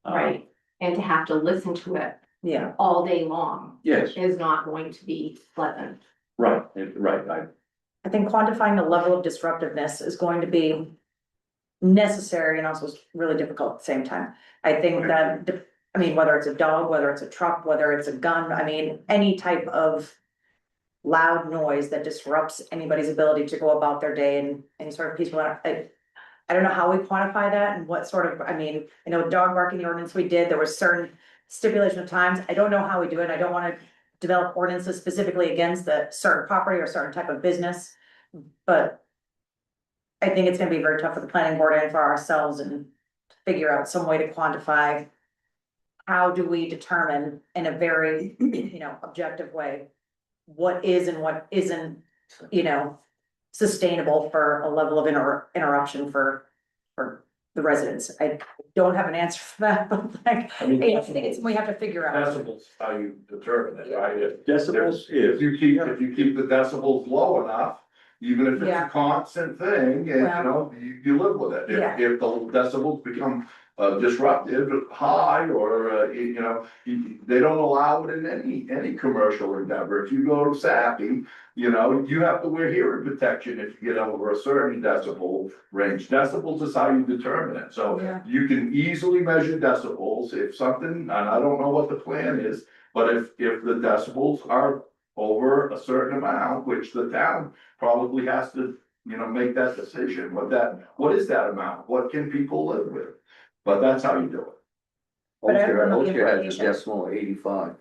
Speaker 13: Right, and to have to listen to it
Speaker 2: Yeah,
Speaker 13: all day long
Speaker 1: Yes,
Speaker 13: is not going to be pleasant.
Speaker 1: right,
Speaker 2: I think quantifying the level of disruptiveness is going to be necessary and also really difficult at the same time. I think that, I mean, whether it's a dog, whether it's a truck, whether it's a gun, I mean, any type of loud noise that disrupts anybody's ability to go about their day and any sort of peaceful, I don't know how we quantify that and what sort of, I mean, I know dog barking ordinance we did, there was certain stipulation of times. I don't know how we do it. I don't wanna develop ordinances specifically against the certain property or certain type of business. But I think it's gonna be very tough for the planning board and for ourselves and to figure out some way to quantify. How do we determine in a very, objective way, what is and what isn't, sustainable for a level of interruption for the residents? I don't have an answer for that, but like, I think it's, we have to figure out.
Speaker 8: Decibels, how you determine it, right?
Speaker 1: Decibels
Speaker 8: If you keep the decibels low enough, even if it's
Speaker 2: Yeah.
Speaker 8: a constant thing, and you
Speaker 2: Well-
Speaker 8: know, you live with it.
Speaker 2: Yeah.
Speaker 8: If the decibels become disruptive, high, or you know, they don't allow it in any commercial endeavor. If you go to Sappy, you know, you have to wear hearing protection if you get over a certain decibel range. Decibels is how you determine it, so
Speaker 2: Yeah.
Speaker 8: you can easily measure decibels if something, and I don't know what the plan is, but if the decibels are over a certain amount, which the town probably has to, you know, make that decision, what is that amount? What can people live with? But that's how you do it.
Speaker 2: But I don't know the
Speaker 5: Ulster has a
Speaker 2: implication.
Speaker 5: decimal of 85,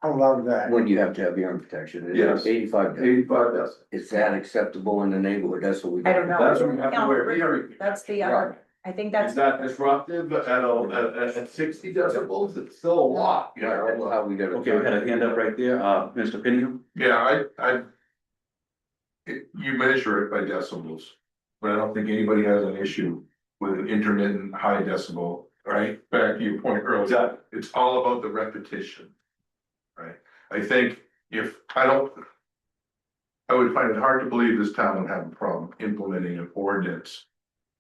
Speaker 3: I love that.
Speaker 5: when you have to have hearing protection. It is
Speaker 8: Yes.
Speaker 5: 85.
Speaker 8: 85 decibels.
Speaker 5: Is that acceptable in the neighborhood? That's what we.
Speaker 2: I don't know.
Speaker 8: That's when you have to
Speaker 2: No,
Speaker 8: wear hearing.
Speaker 2: That's the
Speaker 5: Right.
Speaker 2: other, I think that's.
Speaker 8: Is that disruptive at 60 decibels? It's still a lot, you
Speaker 5: Yeah, that's
Speaker 8: know?
Speaker 5: how we got it.
Speaker 1: Okay, we had a hand up right there, Mr. Pinio?
Speaker 8: Yeah, you measure it by decibels, but I don't think anybody has an issue with an intermittent high decibel, right? Back to your point earlier, it's all about the repetition. Right, I think I would find it hard to believe this town would have a problem implementing an ordinance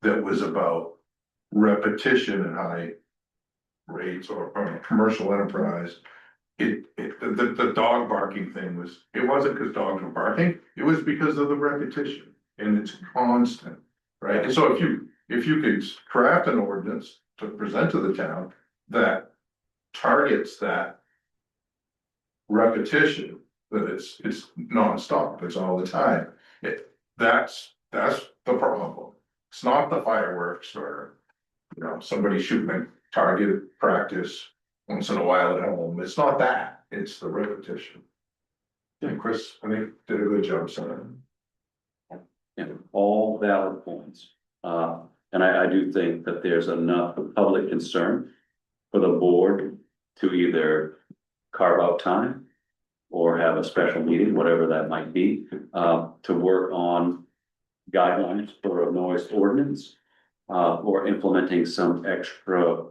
Speaker 8: that was about repetition at high rates or a commercial enterprise. The dog barking thing it wasn't because dogs were barking, it was because of the repetition, and it's constant, right? And so if you could craft an ordinance to present to the town that targets that repetition, that it's nonstop, it's all the time, that's the problem. It's not the fireworks or, you know, somebody shooting a targeted practice once in a while at home. It's not that, it's the repetition. And Chris, I think, did a good job saying
Speaker 1: Yeah, all valid points. And I do think that there's enough public concern for the board to either carve out time or have a special meeting, whatever that might be, to work on guidelines for a noise ordinance, or implementing some extra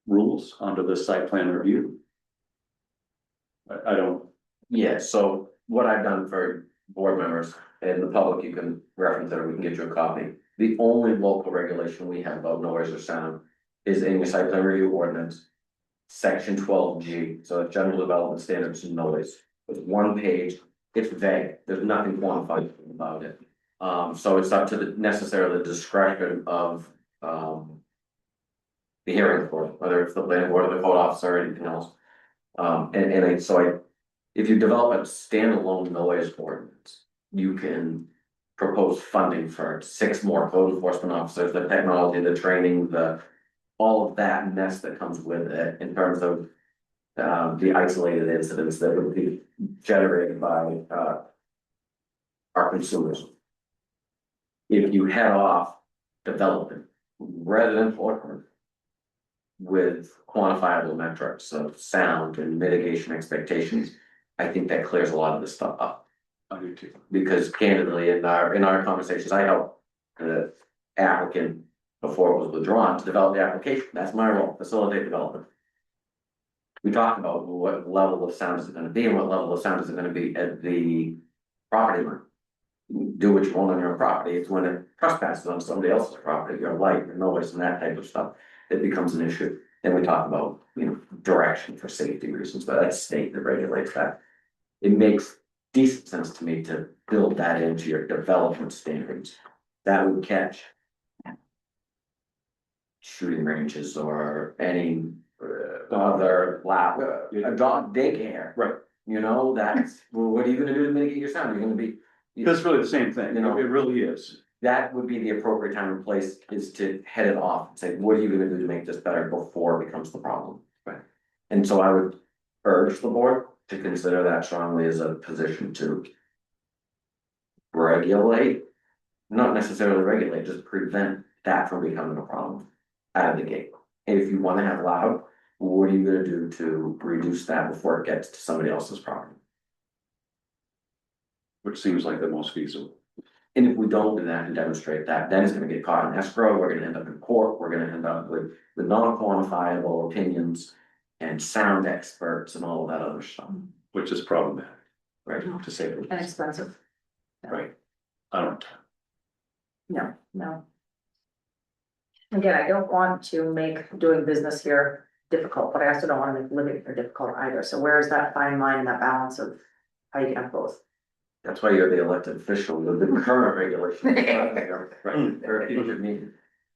Speaker 1: rules under the site plan review. I don't,
Speaker 6: Yeah, so what I've done for board members and the public, you can reference it, or we can get you a copy. The only local regulation we have about noise or sound is in your site plan review ordinance. Section 12G, so it's general development standards and noise. It's one page, it's vague, there's nothing quantified about it. So it's up to the discretion of the hearing board, whether it's the planning board or the code officer or anything else. If you develop a standalone noise ordinance, you can propose funding for 6 more code enforcement officers, the technology, the training, all of that mess that comes with it in terms of the isolated incidents that would be generated by our consumers. If you head off development, residential or with quantifiable metrics of sound and mitigation expectations, I think that clears a lot of this stuff up.
Speaker 1: I do too.
Speaker 6: Because candidly, in our conversations, I helped the applicant before it was withdrawn to develop the application. That's my role, facilitate development. We talked about what level of sound is it gonna be and what level of sound is it gonna be at the property line. Do what you want on your property. It's when it trespasses on somebody else's property, your light, your noise and that type of stuff, it becomes an issue. Then we talk about, you know, direction for safety reasons, but that's state that regulates that. It makes decent sense to me to build that into your development standards. That would catch shooting ranges or any other lab, a dog daycare.
Speaker 1: Right.
Speaker 6: You know, that's, well, what are you gonna do to mitigate your sound? You're gonna be.
Speaker 1: That's really the same thing,
Speaker 6: You know,
Speaker 1: it really is.
Speaker 6: That would be the appropriate time and place is to head it off and say, what are you gonna do to make this better before it becomes the problem?
Speaker 1: Right.
Speaker 6: And so I would urge the board to consider that strongly as a position to regulate, not necessarily regulate, just prevent that from becoming a problem out of the gate. And if you wanna have loud, what are you gonna do to reduce that before it gets to somebody else's property?
Speaker 1: Which seems like the most feasible.
Speaker 6: And if we don't do that and demonstrate that, then it's gonna get caught in escrow, we're gonna end up in court, we're gonna end up with non-quantifiable opinions and sound experts and all of that other stuff.
Speaker 1: Which is problematic. right, to say the
Speaker 2: And
Speaker 1: least,
Speaker 2: expensive.
Speaker 1: right? I don't,
Speaker 2: No. Again, I don't want to make doing business here difficult, but I also don't wanna make living here difficult either, so where is that fine line and that balance of how you can have both?
Speaker 6: That's why you're the elected official, you're the current regulation.
Speaker 1: right.
Speaker 6: Or a future meeting.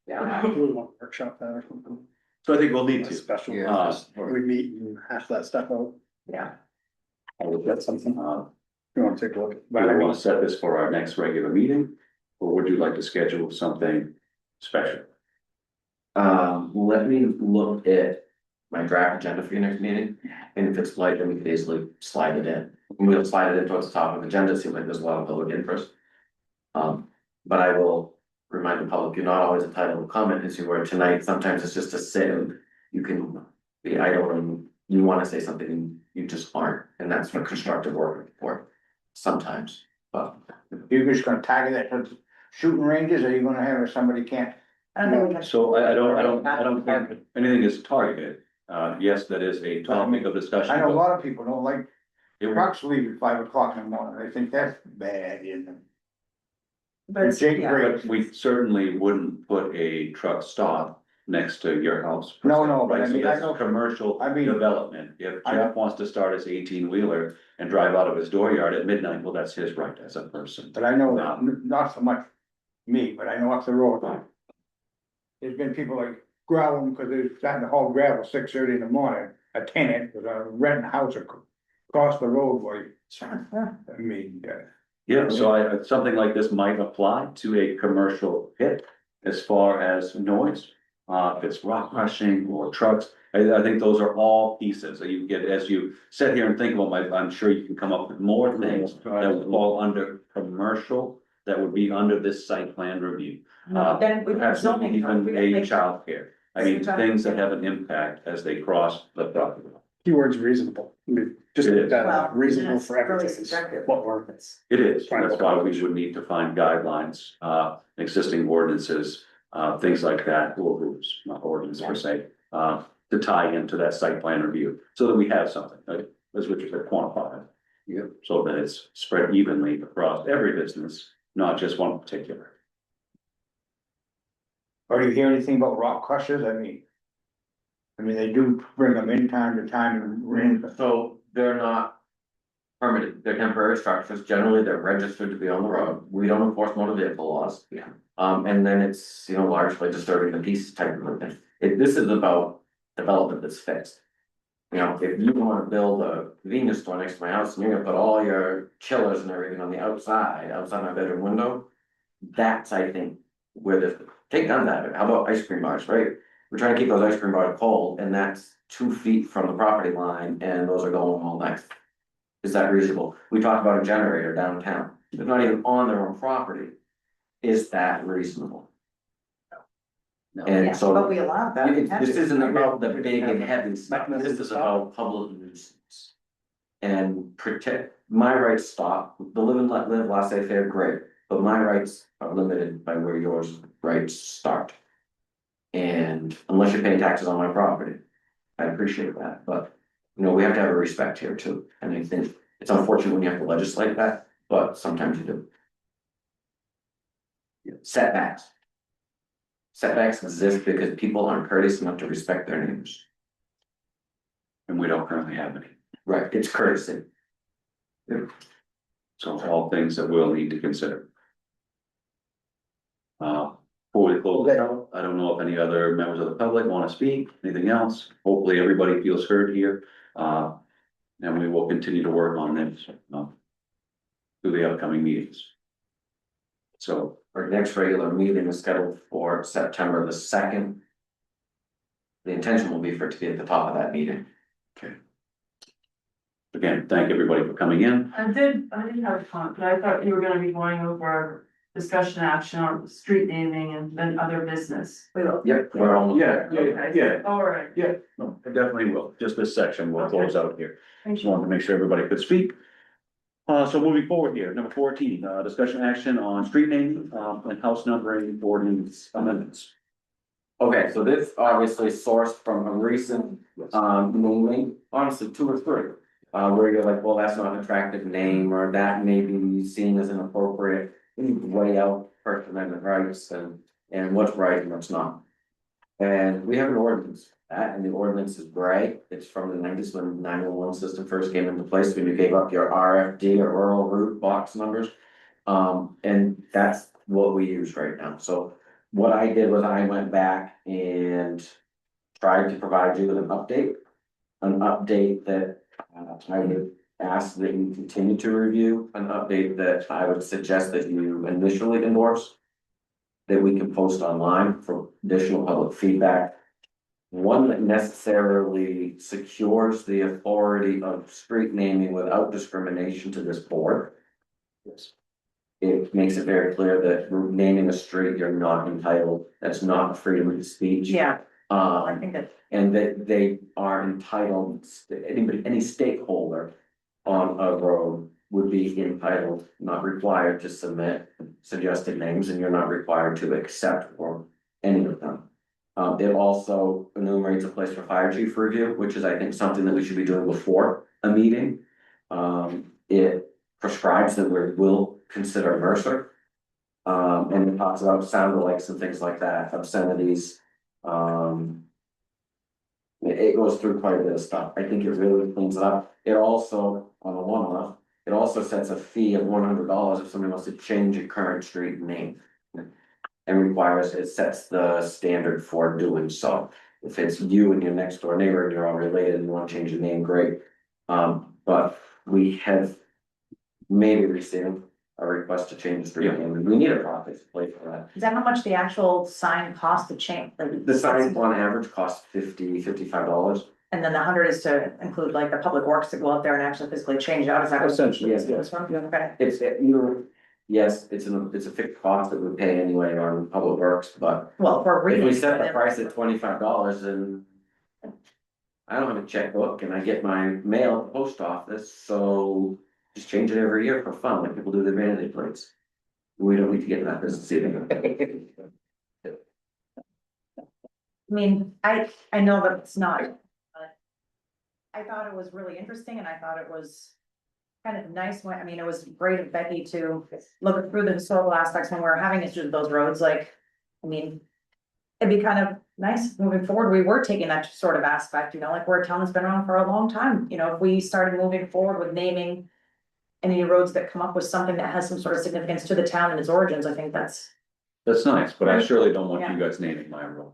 Speaker 2: Yeah.
Speaker 4: We want to workshop that or something.
Speaker 1: So I think we'll need
Speaker 4: A
Speaker 1: to.
Speaker 4: special,
Speaker 1: Yeah.
Speaker 4: just we meet and hash that stuff out.
Speaker 2: Yeah.
Speaker 1: I will get something,
Speaker 4: You want to take a look?
Speaker 1: do you want to set this for our next regular meeting? Or would you like to schedule something special?
Speaker 6: Let me look at my draft agenda for your next meeting, and if it's light, then we can easily slide it in. We'll slide it in towards the top of the agenda, seems like there's a lot of public interest. But I will remind the public, you're not always entitled to comment as you were tonight, sometimes it's just a sit and you can be idle and you wanna say something and you just aren't, and that's what constructive work for, sometimes, but.
Speaker 3: You're just gonna target that to shooting ranges, or you gonna have somebody can't?
Speaker 2: I don't think we can.
Speaker 1: So I don't think anything is targeted. Yes, that is a topic of discussion.
Speaker 3: I know a lot of people don't like
Speaker 1: It will-
Speaker 3: trucks leave at 5 o'clock in the morning, they think that's bad, isn't it?
Speaker 2: But it's,
Speaker 3: Jake
Speaker 2: yeah.
Speaker 3: Briggs.
Speaker 1: We certainly wouldn't put a truck stop next to your house. per
Speaker 3: No,
Speaker 1: se,
Speaker 3: no, but
Speaker 1: right?
Speaker 3: I
Speaker 1: So
Speaker 3: mean, I
Speaker 1: that's
Speaker 3: know-
Speaker 1: commercial
Speaker 3: I mean-
Speaker 1: development. If Jeff wants to start his 18-wheeler and drive out of his dooryard at midnight, well, that's his right as a person.
Speaker 3: But I know, not so much me, but I know up the road. There's been people like growling because they're starting to haul gravel 6:30 in the morning, a tenant with a renting house across the roadway.
Speaker 2: Yeah.
Speaker 3: I mean,
Speaker 1: Yeah, so something like this might apply to a commercial pit as far as noise. If it's rock crushing or trucks, I think those are all pieces that you get, as you sit here and think about I'm sure you can come up with more things that would fall under commercial, that would be under this site plan review.
Speaker 2: No, then we have
Speaker 1: Perhaps
Speaker 2: zoning.
Speaker 1: even
Speaker 2: we gotta
Speaker 1: a
Speaker 2: make-
Speaker 1: childcare. I mean, things that have an impact as they cross the property.
Speaker 4: Keyword's reasonable. I mean, just
Speaker 1: It
Speaker 4: make
Speaker 1: is.
Speaker 4: that
Speaker 2: Well,
Speaker 4: reasonable
Speaker 2: it's
Speaker 4: for
Speaker 2: really
Speaker 4: everything. is
Speaker 2: subjective.
Speaker 4: What we're,
Speaker 2: It's-
Speaker 1: It is,
Speaker 4: Trying to
Speaker 1: that's why we
Speaker 4: accomplish.
Speaker 1: would need to find guidelines, existing ordinances, things like that, or rules, not ordinance per se. To tie into that site plan review, so that we have something, like, as Richard said, quantified.
Speaker 6: Yep.
Speaker 1: So that it's spread evenly across every business, not just one particular.
Speaker 3: or do you hear anything about rock crushers? I mean, they do bring them in time to time and rent.
Speaker 6: So they're not permitted, they're temporary structures, generally they're registered to be on the road, we don't enforce motor vehicle laws.
Speaker 1: Yeah.
Speaker 6: And then it's, largely disturbing the peace type of thing. This is about development that's fixed. If you wanna build a convenience store next to my house and you're gonna put all your chillers and everything on the outside my bedroom window. That's, I think, where take on that, how about ice cream bars, right? We're trying to keep those ice cream bars cold, and that's 2 feet from the property line, and those are going all night. Is that reasonable? We talked about a generator downtown, they're not even on their own property. Is that reasonable?
Speaker 1: No.
Speaker 6: And
Speaker 2: Yeah,
Speaker 6: so.
Speaker 2: but we allow that. We have
Speaker 6: This
Speaker 2: to.
Speaker 6: isn't about the big and heavy stuff, this is about public nuisance. And protect, my rights stop, the live and let live, laissez faire, great, but my rights are limited by where yours rights start. And unless you're paying taxes on my property, I appreciate that, but, we have to have a respect here too, and I think it's unfortunate when you have to legislate that, but sometimes you do. Setbacks. Setbacks exist because people aren't courteous enough to respect their neighbors.
Speaker 1: And we don't currently have any.
Speaker 6: Right, it's courtesy.
Speaker 1: So all things that we'll need to consider. Before we close it out, I don't know if any other members of the public want to speak, anything else? Hopefully, everybody feels heard here. And we will continue to work on this, through the upcoming meetings. So,
Speaker 6: Our next regular meeting is scheduled for September the 2nd. The intention will be for it to be at the top of that meeting.
Speaker 1: again, thank everybody for coming in.
Speaker 10: I did have a comment, but I thought you were gonna be going over discussion action on street naming and then other business.
Speaker 2: We will.
Speaker 6: Yep, we're almost
Speaker 1: Yeah,
Speaker 6: there.
Speaker 1: yeah,
Speaker 10: All right,
Speaker 1: yeah, no, I definitely will, just this section will close out here.
Speaker 10: thank
Speaker 1: Just
Speaker 10: you.
Speaker 1: wanted to make sure everybody could speak. So moving forward here, number 14, discussion action on street naming, and house numbering ordinance amendments.
Speaker 6: Okay, so this obviously sourced from a recent, naming, honestly, 2 or 3. where you're like, well, that's not an attractive name, or that may be seen as inappropriate. We need to weigh out First Amendment rights and what's right and what's not. And we have an ordinance, for that, and the ordinance is gray, it's from the nineties when 911 system first came into place, when you gave up your RFD or rural route box numbers. And that's what we use right now, so what I did was I went back and tried to provide you with an update. An update that I would ask that you continue to review, an update that I would suggest that you initially endorse. That we can post online for additional public feedback. One that necessarily secures the authority of street naming without discrimination to this board. Yes. It makes it very clear that naming a street, you're not entitled, that's not freedom of speech.
Speaker 2: Yeah, I
Speaker 6: Um,
Speaker 2: think that,
Speaker 6: and that they are entitled, anybody, any stakeholder on a road would be entitled, not required to submit suggested names, and you're not required to accept for any of them. It also enumerates a place for fire chief review, which is, I think, something that we should be doing before a meeting. It prescribes that we will consider Mercer. And it talks about sound alikes and things like that, obscenities. It goes through quite a bit of stuff. I think it really cleans it up. It also, on a one-off, it also sets a fee of $100 if somebody wants to change a current street name. And requires, it sets the standard for doing so. If it's you and your next door neighbor and you're all related and you want to change the name, great. But we have maybe received a request to change the street name. We need a process to play for that.
Speaker 2: is that how much the actual sign costs to change? Like,
Speaker 6: The sign on average costs $55.
Speaker 2: and then the 100 is to include like the public works to go out there and actually physically change it out, is that what?
Speaker 1: Essentially,
Speaker 6: yes.
Speaker 2: This one? Okay.
Speaker 6: It's, yes, it's a fixed cost that we pay anyway on public works, but
Speaker 2: Well, for a
Speaker 6: if
Speaker 2: reason.
Speaker 6: we set the price at $25, then. I don't have a checkbook and I get my mail at the post office, so just change it every year for fun, like people do their vanity plates. We don't need to get in that business either.
Speaker 2: I mean, I know that it's not, but I thought it was really interesting and I thought it was kind of nice when, I mean, it was great of Becky to look through the historical aspects when we were having issues with those roads, like, I mean, it'd be kind of nice moving forward. We were taking that sort of aspect, you know, like we're a town that's been around for a long time, you know, if we started moving forward with naming any roads that come up with something that has some sort of significance to the town and its origins, I think that's.
Speaker 1: That's nice, but I surely don't want
Speaker 2: Yeah.
Speaker 1: you guys naming my road.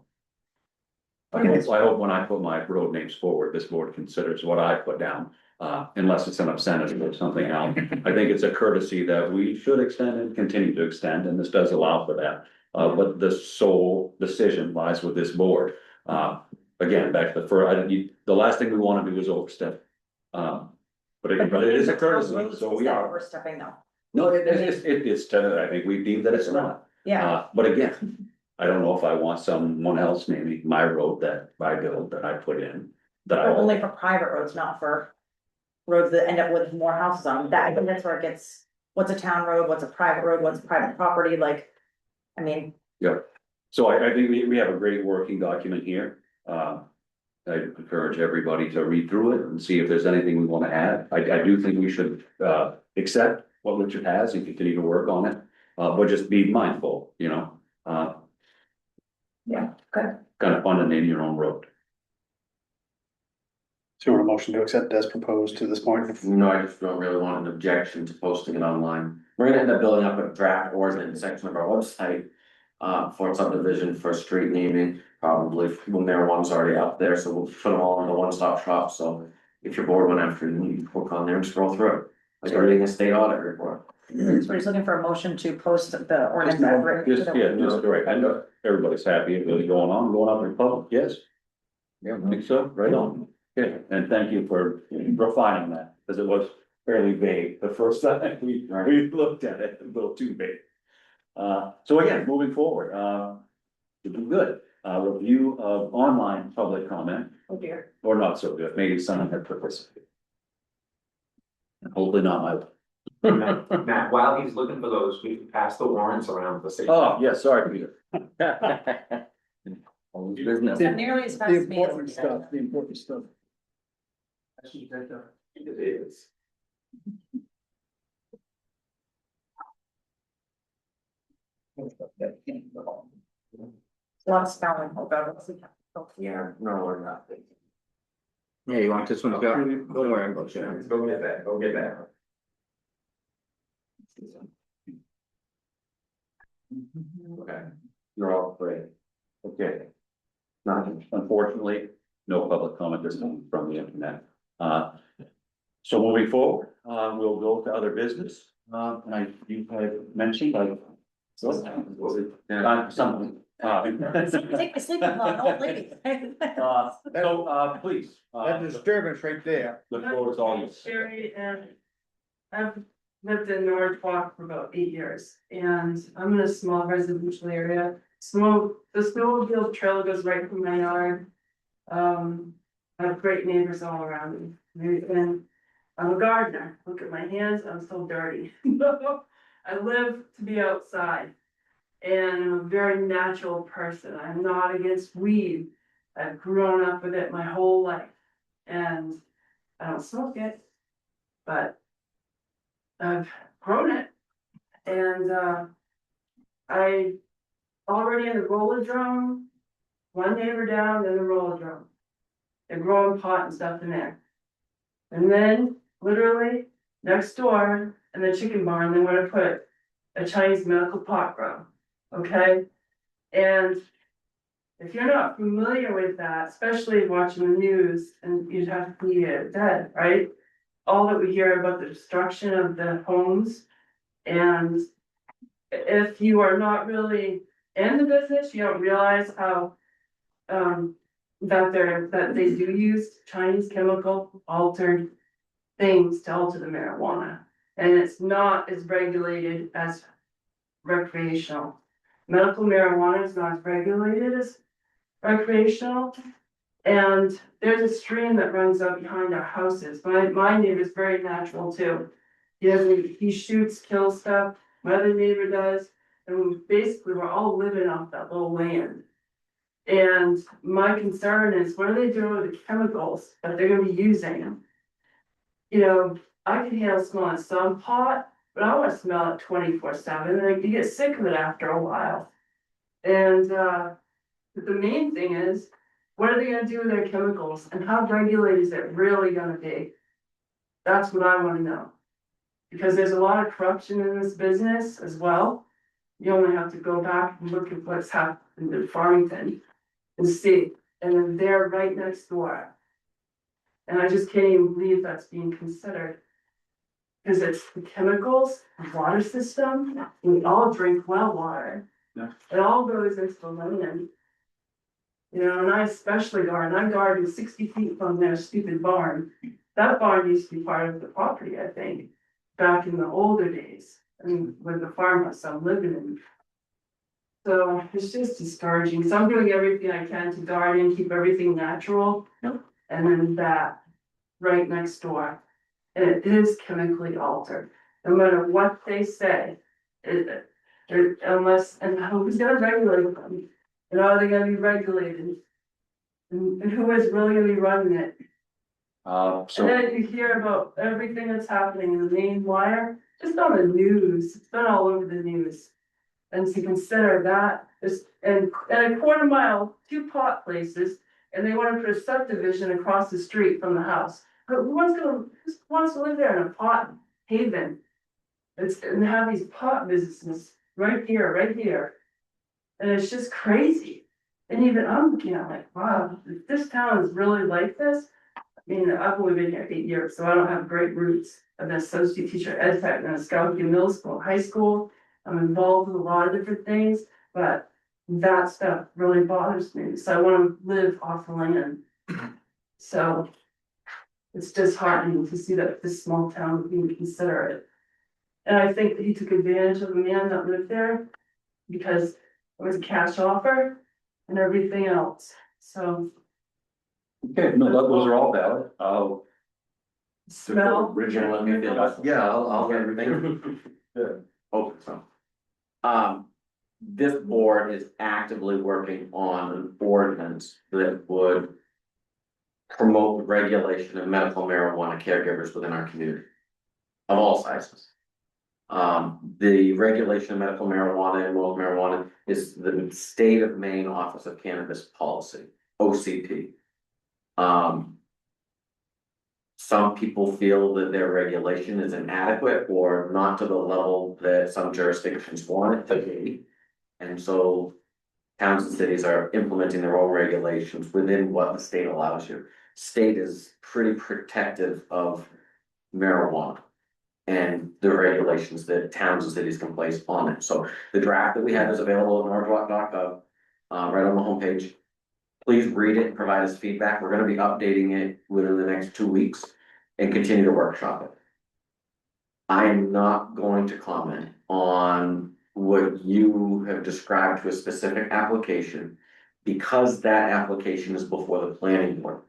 Speaker 1: I hope when I put my road names forward, this board considers what I put down, unless it's an obscenity or something else. I think it's a courtesy that we should extend and continue to extend, and this does allow for that. But the sole decision lies with this board. Again, back to the last thing we wanna do is overstep. But it is a courtesy, so we are.
Speaker 2: Overstepping though.
Speaker 1: No, it is, I think we deem that it's not.
Speaker 2: Yeah,
Speaker 1: But again, I don't know if I want someone else naming my road that I built, that I put in. That
Speaker 2: but
Speaker 1: I,
Speaker 2: only for private roads, not for roads that end up with more houses on them. That, I think that's where it gets, what's a town road, what's a private road, what's private property, like, I mean,
Speaker 1: so I think we have a great working document here. I encourage everybody to read through it and see if there's anything we wanna add. I do think we should, accept what Richard has and continue to work on it. But just be mindful, you know,
Speaker 2: yeah, good.
Speaker 1: kind of fun to name your own road.
Speaker 4: So you want a motion to accept as proposed to this point?
Speaker 6: No, I just don't really want an objection to posting it online. We're gonna end up building up a draft ordinance section of our website. For subdivision for street naming, probably when marijuana's already up there, so we'll put them all in a one-stop shop, so. If you're bored one afternoon, you can click on there and scroll through it, like reading a state audit report.
Speaker 2: So we're just looking for a motion to post the ordinance. as written.
Speaker 1: Just right, I know everybody's happy, it's really going up in public, yes? Yeah, I think so, right on. Yeah, and thank you for refining that, because it was fairly vague the first time we looked at it, a little too vague. So again, moving forward, to be good, review of online public comment,
Speaker 2: Oh dear.
Speaker 1: or not so good, maybe someone had participated. Hopefully not my.
Speaker 14: Matt, while he's looking for those, we can pass the warrants around the city.
Speaker 1: Oh, yeah, sorry, Peter.
Speaker 5: Business.
Speaker 2: Not nearly as fast
Speaker 4: The
Speaker 2: as me.
Speaker 4: important stuff, the important stuff.
Speaker 6: It is.
Speaker 2: A lot of spelling, hold on, let's see.
Speaker 6: Yeah, no, we're not.
Speaker 5: Yeah, you want this one to go? Don't worry about it.
Speaker 6: Go get that, go get that. Okay, you're all great.
Speaker 1: Okay,
Speaker 6: Nothing.
Speaker 1: unfortunately, no public comment this time from the internet. So moving forward, we'll go to other business, and you had mentioned, was it, something,
Speaker 2: Take my sleeping on, old lady.
Speaker 1: please,
Speaker 3: That disturbance right there.
Speaker 1: the floor is all yours.
Speaker 10: Sherry, and I've lived in Norridgewock for about 8 years, and I'm in a small residential area. The snowmobile trail goes right through my yard. I have great neighbors all around me, and I'm a gardener. Look at my hands, I'm so dirty. I live to be outside, and I'm a very natural person. I'm not against weed. I've grown up with it my whole life, and I don't smoke it, but I've grown it, and I already in the roller drum, one neighbor down, then the roller drum. They're growing pot and stuff in there. And then literally next door in the chicken barn, they want to put a Chinese medical pot grow. Okay? And if you're not familiar with that, especially watching the news, and you'd have to be dead, right? All that we hear about the destruction of the homes, and if you are not really in the business, you don't realize how that they do use Chinese chemical altered things to alter the marijuana. And it's not as regulated as recreational. Medical marijuana is not as regulated as recreational. And there's a stream that runs up behind our houses. My neighbor is very natural too. He shoots, kills stuff. My other neighbor does. And basically we're all living off that little land. And my concern is, what are they doing with the chemicals that they're gonna be using? You know, I can handle smelling some pot, but I wanna smell it 24/7, and you get sick of it after a while. And but the main thing is, what are they gonna do with their chemicals, and how regulated is it really gonna be? That's what I wanna know. Because there's a lot of corruption in this business as well. You only have to go back and look at what's happened in Farmington and see, and they're right next door. And I just can't even believe that's being considered. Cause it's the chemicals, the water system, we all drink well water.
Speaker 1: Yeah.
Speaker 10: It all goes into the land. You know, and I especially garden, I garden 60 feet from their stupid barn. That barn used to be part of the property, I think, back in the older days, and with the farmhouse I'm living in. So it's just discouraging, so I'm doing everything I can to garden, keep everything natural. And then that, right next door, and it is chemically altered, no matter what they say. Unless, and who's gonna regulate them? And are they gonna be regulated? And who is really gonna be running it? And
Speaker 1: So,
Speaker 10: then you hear about everything that's happening in the main wire, just on the news, it's been all over the news. And to consider that, is, and a quarter mile, 2 pot places, and they wanna put a subdivision across the street from the house. But who wants to live there in a pot haven? And have these pot businesses right here. And it's just crazy. And even I'm looking at like, wow, if this town is really like this. I mean, I've only been here 8 years, so I don't have great roots. I'm an associate teacher at Ed Tech and a scout in middle school, high school. I'm involved with a lot of different things, but that stuff really bothers me. So I want to live off the land. So it's disheartening to see that this small town would even consider it. And I think that he took advantage of the man that lived there because it was a cash offer and everything else. So
Speaker 1: okay, no, those are all valid.
Speaker 10: smell.
Speaker 6: Original, let me feel. Yeah, I'll get everything.
Speaker 1: Good.
Speaker 6: Hope so. This board is actively working on an ordinance that would promote regulation of medical marijuana caregivers within our community. Of all sizes. The regulation of medical marijuana and oral marijuana is the state of Maine Office of Cannabis Policy, OCP. Some people feel that their regulation is inadequate or not to the level that some jurisdictions want it to be. And so towns and cities are implementing their own regulations within what the state allows you. State is pretty protective of marijuana and the regulations that towns and cities can place on it. So the draft that we have is available at norridgewock.gov, right on the homepage. Please read it and provide us feedback. We're gonna be updating it within the next 2 weeks and continue to workshop it. I am not going to comment on what you have described to a specific application because that application is before the planning board.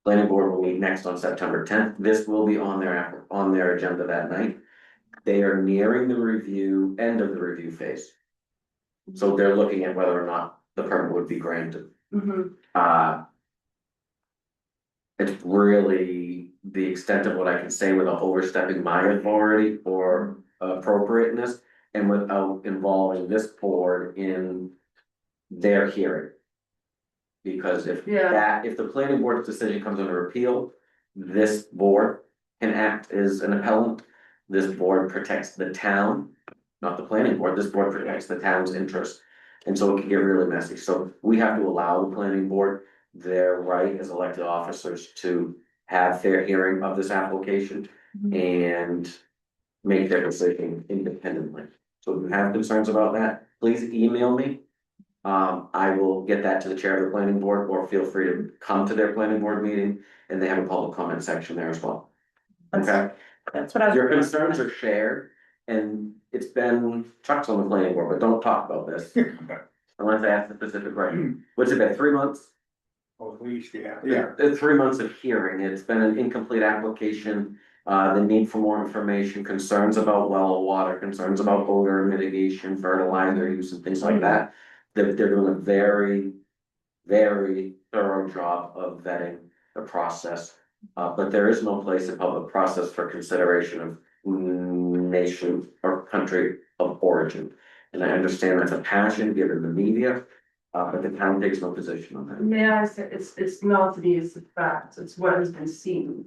Speaker 6: Planning board will meet next on September 10th. This will be on their agenda that night. They are nearing the end of the review phase. So they're looking at whether or not the permit would be granted. It's really the extent of what I can say without overstepping my authority or appropriateness and without involving this board in their hearing. Because if the planning board's decision comes under appeal, this board can act as an appellant. This board protects the town, not the planning board. This board protects the town's interest. And so it can get really messy. So we have to allow the planning board their right as elected officers to have fair hearing of this application and make their decision independently. So if you have concerns about that, please email me. I will get that to the chair of the planning board, or feel free to come to their planning board meeting, and they have a public comment section there as well. Okay,
Speaker 2: That's what I was.
Speaker 6: your concerns are shared, and it's been Chuck's on the planning board, but don't talk about this. Unless I ask the specific question. What's it been, 3 months?
Speaker 3: Oh, at least, yeah.
Speaker 6: It's 3 months of hearing. It's been an incomplete application. The need for more information, concerns about well water, concerns about odor mitigation, fertilizer use and things like that. They're doing a very, very thorough job of vetting the process. But there is no place in public process for consideration of nation or country of origin. And I understand that's a passion given the media, but the town takes no position on that.
Speaker 10: May I say, it's not to be, it's a fact, it's what has been seen.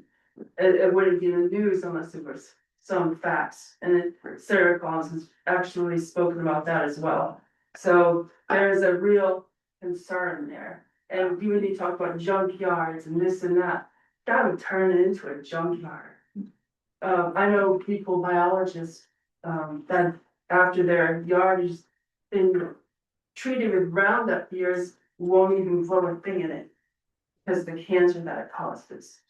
Speaker 10: It wouldn't be in the news unless there was some facts, and Sarah Collins has actually spoken about that as well. So there is a real concern there, and when you talk about junkyards and this and that, that would turn it into a junkyard. I know people, biologists, that after their yard has been treated with Roundup years, won't even grow a thing in it because of the cancer that it causes.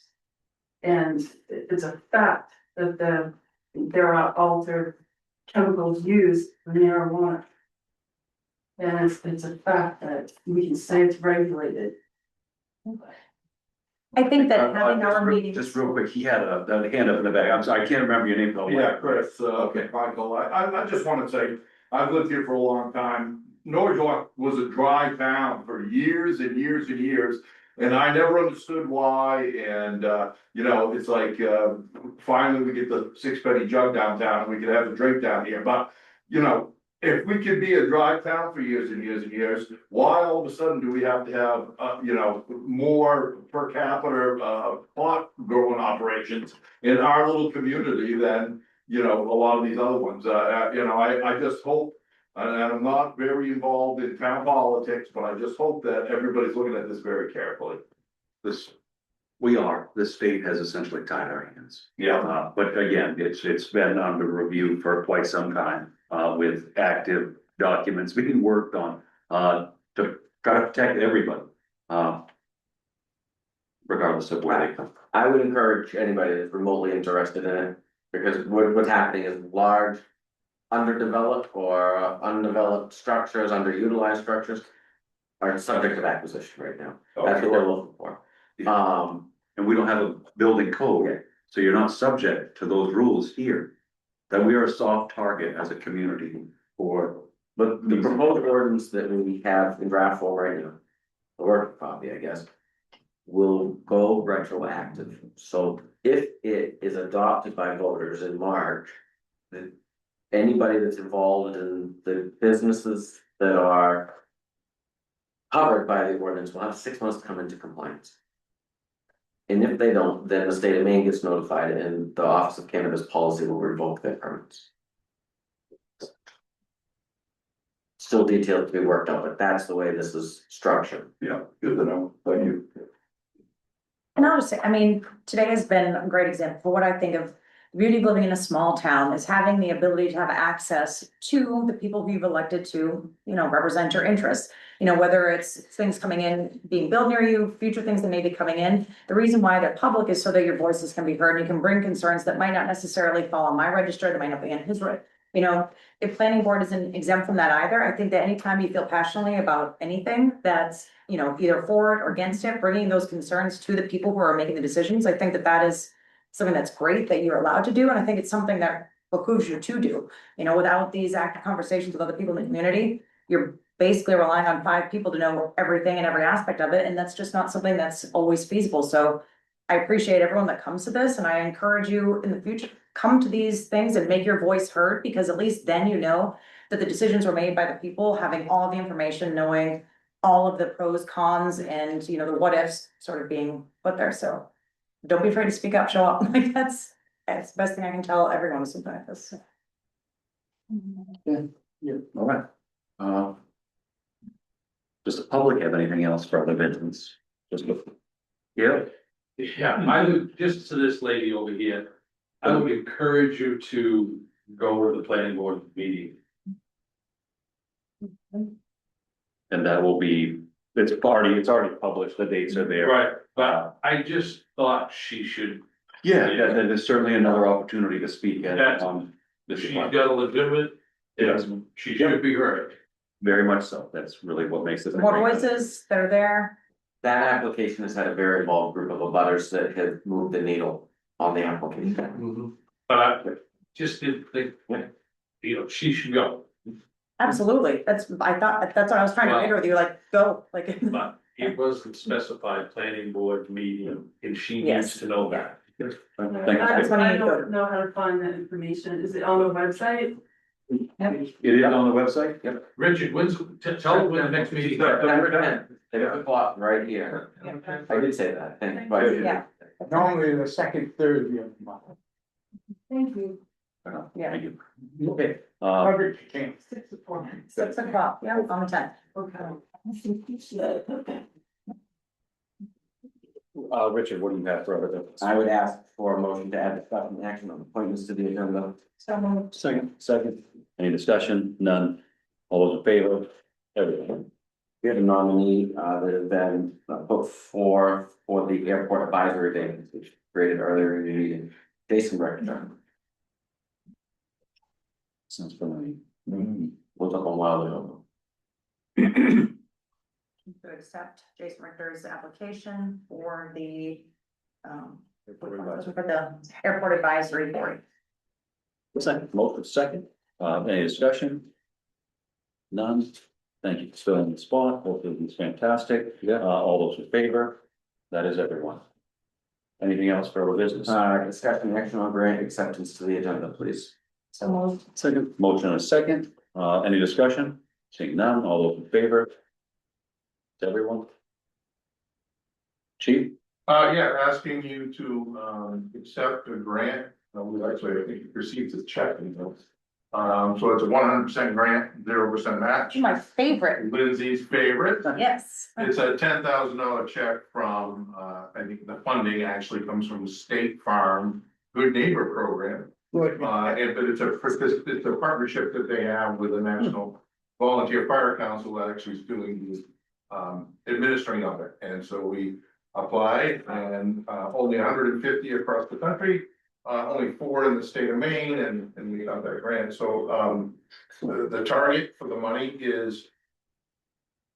Speaker 10: And it's a fact that there are altered chemicals used in marijuana. And it's a fact that we can say it's regulated.
Speaker 2: I think that having our meetings.
Speaker 1: Just real quick, he had a hand up in the back. I'm sorry, I can't remember your name though.
Speaker 8: Yeah, Chris, Michael, I just wanna say, I've lived here for a long time. Norridgewock was a dry town for years and years and years. And I never understood why, and, you know, it's like, finally we get the 6-penny jug downtown, and we can have a drink down here, but, you know, if we could be a dry town for years and years and years, why all of a sudden do we have to have, you know, more per capita, pot growing operations in our little community than, you know, a lot of these other ones, you know, I just hope. And I'm not very involved in town politics, but I just hope that everybody's looking at this very carefully.
Speaker 1: This state has essentially tied our hands.
Speaker 8: Yeah.
Speaker 1: But again, it's been under review for quite some time, with active documents being worked on, to try to protect everybody. Regardless of where they come from.
Speaker 6: I would encourage anybody that's remotely interested in it, because what's happening is large, underdeveloped or undeveloped structures, underutilized structures are subject of acquisition right now. That's what they're looking for.
Speaker 1: And we don't have a building code, so you're not subject to those rules here. That we are a soft target as a community for.
Speaker 6: But the proposed ordinance that we have in draft form right now, the work copy, I guess, will go retroactive. So if it is adopted by voters in March, then anybody that's involved in the businesses that are covered by the ordinance will have 6 months to come into compliance. And if they don't, then the state of Maine gets notified and the Office of Cannabis Policy will revoke their permits. Still detailed to be worked out, but that's the way this is structured.
Speaker 8: Yeah, good to know, thank you.
Speaker 2: And I'll just say, I mean, today has been a great example for what I think of the beauty of living in a small town is having the ability to have access to the people who you've elected to, represent your interests. Whether it's things coming in, being built near you, future things that may be coming in. The reason why they're public is so that your voices can be heard and you can bring concerns that might not necessarily fall on my register, that might not be in his, if planning board isn't exempt from that either, I think that anytime you feel passionately about anything that's, either for it or against it, bringing those concerns to the people who are making the decisions, I think that that is something that's great that you're allowed to do, and I think it's something that behooves you to do. Without these active conversations with other people in the community, you're basically relying on 5 people to know everything and every aspect of it, and that's just not something that's always feasible. So I appreciate everyone that comes to this, and I encourage you in the future, come to these things and make your voice heard, because at least then you know that the decisions were made by the people having all the information, knowing all of the pros, cons, and the what ifs sort of being put there. So don't be afraid to speak up, show up. Like that's the best thing I can tell everyone with something like this.
Speaker 1: All right. Does the public have anything else for other business? Yeah,
Speaker 7: Yeah, I would, just to this lady over here, I would encourage you to go to the planning board meeting.
Speaker 1: and that will be, it's already published, the dates are there.
Speaker 7: Right, but I just thought she should,
Speaker 1: Yeah, there's certainly another opportunity to speak at,
Speaker 7: That's-
Speaker 1: this
Speaker 7: she's
Speaker 1: department.
Speaker 7: got a legitimate,
Speaker 1: Yes.
Speaker 7: she should be heard.
Speaker 1: Very much so, that's really what makes it. a
Speaker 2: More
Speaker 1: great-
Speaker 2: voices that are there.
Speaker 6: That application has had a very involved group of abutters that have moved the needle on the application.
Speaker 7: But I just didn't think, she should go,
Speaker 2: Absolutely. That's what I was trying to reiterate with you, like, go, like.
Speaker 7: but it wasn't specified planning board meeting, and she
Speaker 2: Yes.
Speaker 7: needs to know that.
Speaker 1: Thank
Speaker 2: That's when you
Speaker 10: I
Speaker 2: need to go.
Speaker 10: don't know how to find that information. Is it on the website?
Speaker 1: It is on the website, yep.
Speaker 7: Richard, tell her when the next meeting.
Speaker 6: September 10th, 8 o'clock, right here. I did say that, thank you.
Speaker 2: Yeah.
Speaker 3: Normally the second Thursday of the month.
Speaker 10: Thank you.
Speaker 2: Yeah.
Speaker 1: Thank you. Okay,
Speaker 3: Robert came.
Speaker 10: 6 o'clock.
Speaker 2: 6 o'clock, yeah, on the 10th.
Speaker 10: Okay.
Speaker 1: Richard, what do you have for other business?
Speaker 6: I would ask for a motion to add discussion action on appointments to the agenda.
Speaker 2: So moved.
Speaker 1: Second, any discussion? None. All those in favor? Everyone.
Speaker 6: We have a nominee that has been put for the airport advisory vacancy, which created earlier in the meeting, Jason Rector.
Speaker 1: Sounds familiar.
Speaker 6: Was up a while ago.
Speaker 2: To accept Jason Richter's application for the, for the airport advisory board.
Speaker 1: Second, motion second, any discussion? None, thank you for filling the spot, both of these fantastic, all those in favor, that is everyone. Anything else for our business?
Speaker 6: Discussion action on grant acceptance to the agenda, please.
Speaker 2: So moved.
Speaker 1: Second, motion and a second, any discussion? Seeing none, all those in favor? It's everyone. Chief?
Speaker 8: Yeah, asking you to, accept a grant, we actually, I think you received a check, so it's a 100% grant, 0% match.
Speaker 2: My favorite,
Speaker 8: Lindsay's favorite.
Speaker 2: yes.
Speaker 8: It's a $10,000 check from, I think the funding actually comes from the State Farm Good Neighbor Program.
Speaker 3: Good.
Speaker 8: But it's a partnership that they have with the National Volunteer Fire Council that actually is doing the administering of it. And so we applied and only 150 across the country, only 4 in the state of Maine, and we got that grant. So the target for the money is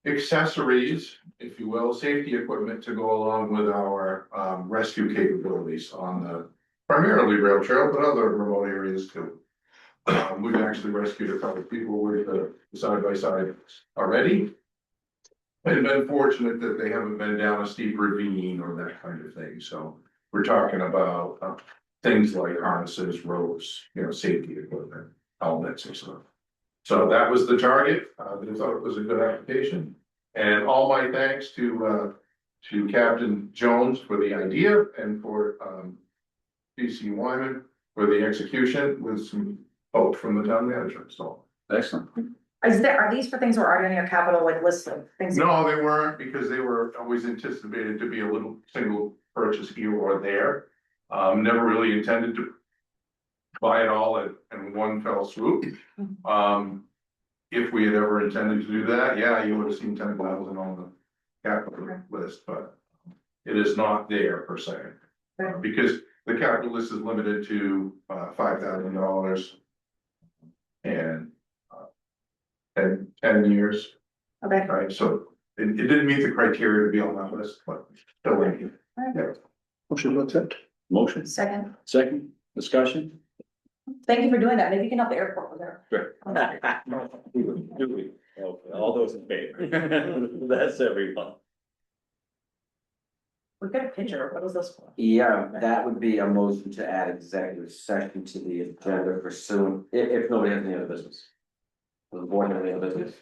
Speaker 8: accessories, if you will, safety equipment to go along with our rescue capabilities on the primarily rail trail, but other remote areas too. We've actually rescued a couple of people with the side by side already. It's been fortunate that they haven't been down a steep ravine or that kind of thing, so we're talking about things like harnesses, ropes, safety equipment, helmets and stuff. So that was the target, they thought it was a good application, and all my thanks to Captain Jones for the idea and for DC Wyman for the execution with some help from the town manager, so.
Speaker 1: Excellent.
Speaker 2: Are these for things that are already on your capital, like list of things?
Speaker 8: No, they weren't, because they were always anticipated to be a little single purchase here or there. Never really intended to buy it all in one fell swoop. If we had ever intended to do that, yeah, you would have seen 10,000 on the capital list, but it is not there per se. Because the capital list is limited to $5,000 and 10 years.
Speaker 2: Okay.
Speaker 8: Right, so it didn't meet the criteria to be on that list, but still in here. Yeah.
Speaker 4: Motion to accept.
Speaker 1: Motion,
Speaker 2: Second,
Speaker 1: discussion?
Speaker 2: thank you for doing that, maybe you can help the airport with her.
Speaker 1: Sure. Do we? Okay, all those in favor? That's everyone.
Speaker 2: We've got a picture, what was this for?
Speaker 6: Yeah, that would be a motion to add executive session to the agenda pursuant, if nobody has any other business. Does the board have any other business?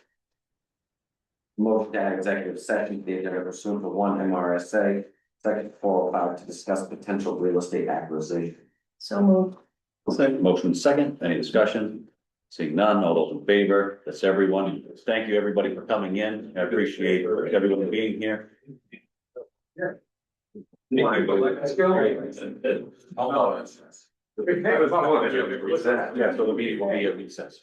Speaker 6: Motion to add executive session to the agenda pursuant to 1 MRSA, section 405, to discuss potential real estate acquisition.
Speaker 2: So moved.
Speaker 1: Motion second, any discussion? Seeing none, all those in favor, that's everyone. Thank you, everybody, for coming in. I appreciate everyone being here.
Speaker 7: Let's go.
Speaker 1: Yeah, so the meeting will be at recess.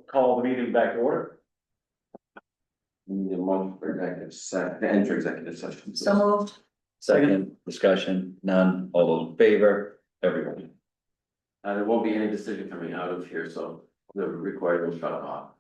Speaker 1: Call the meeting back to order.
Speaker 6: Need a motion for executive session, enter executive session.
Speaker 2: So moved.
Speaker 1: Second, discussion, none, all those in favor, everyone.
Speaker 6: There won't be any decision coming out of here, so the recording will shut off.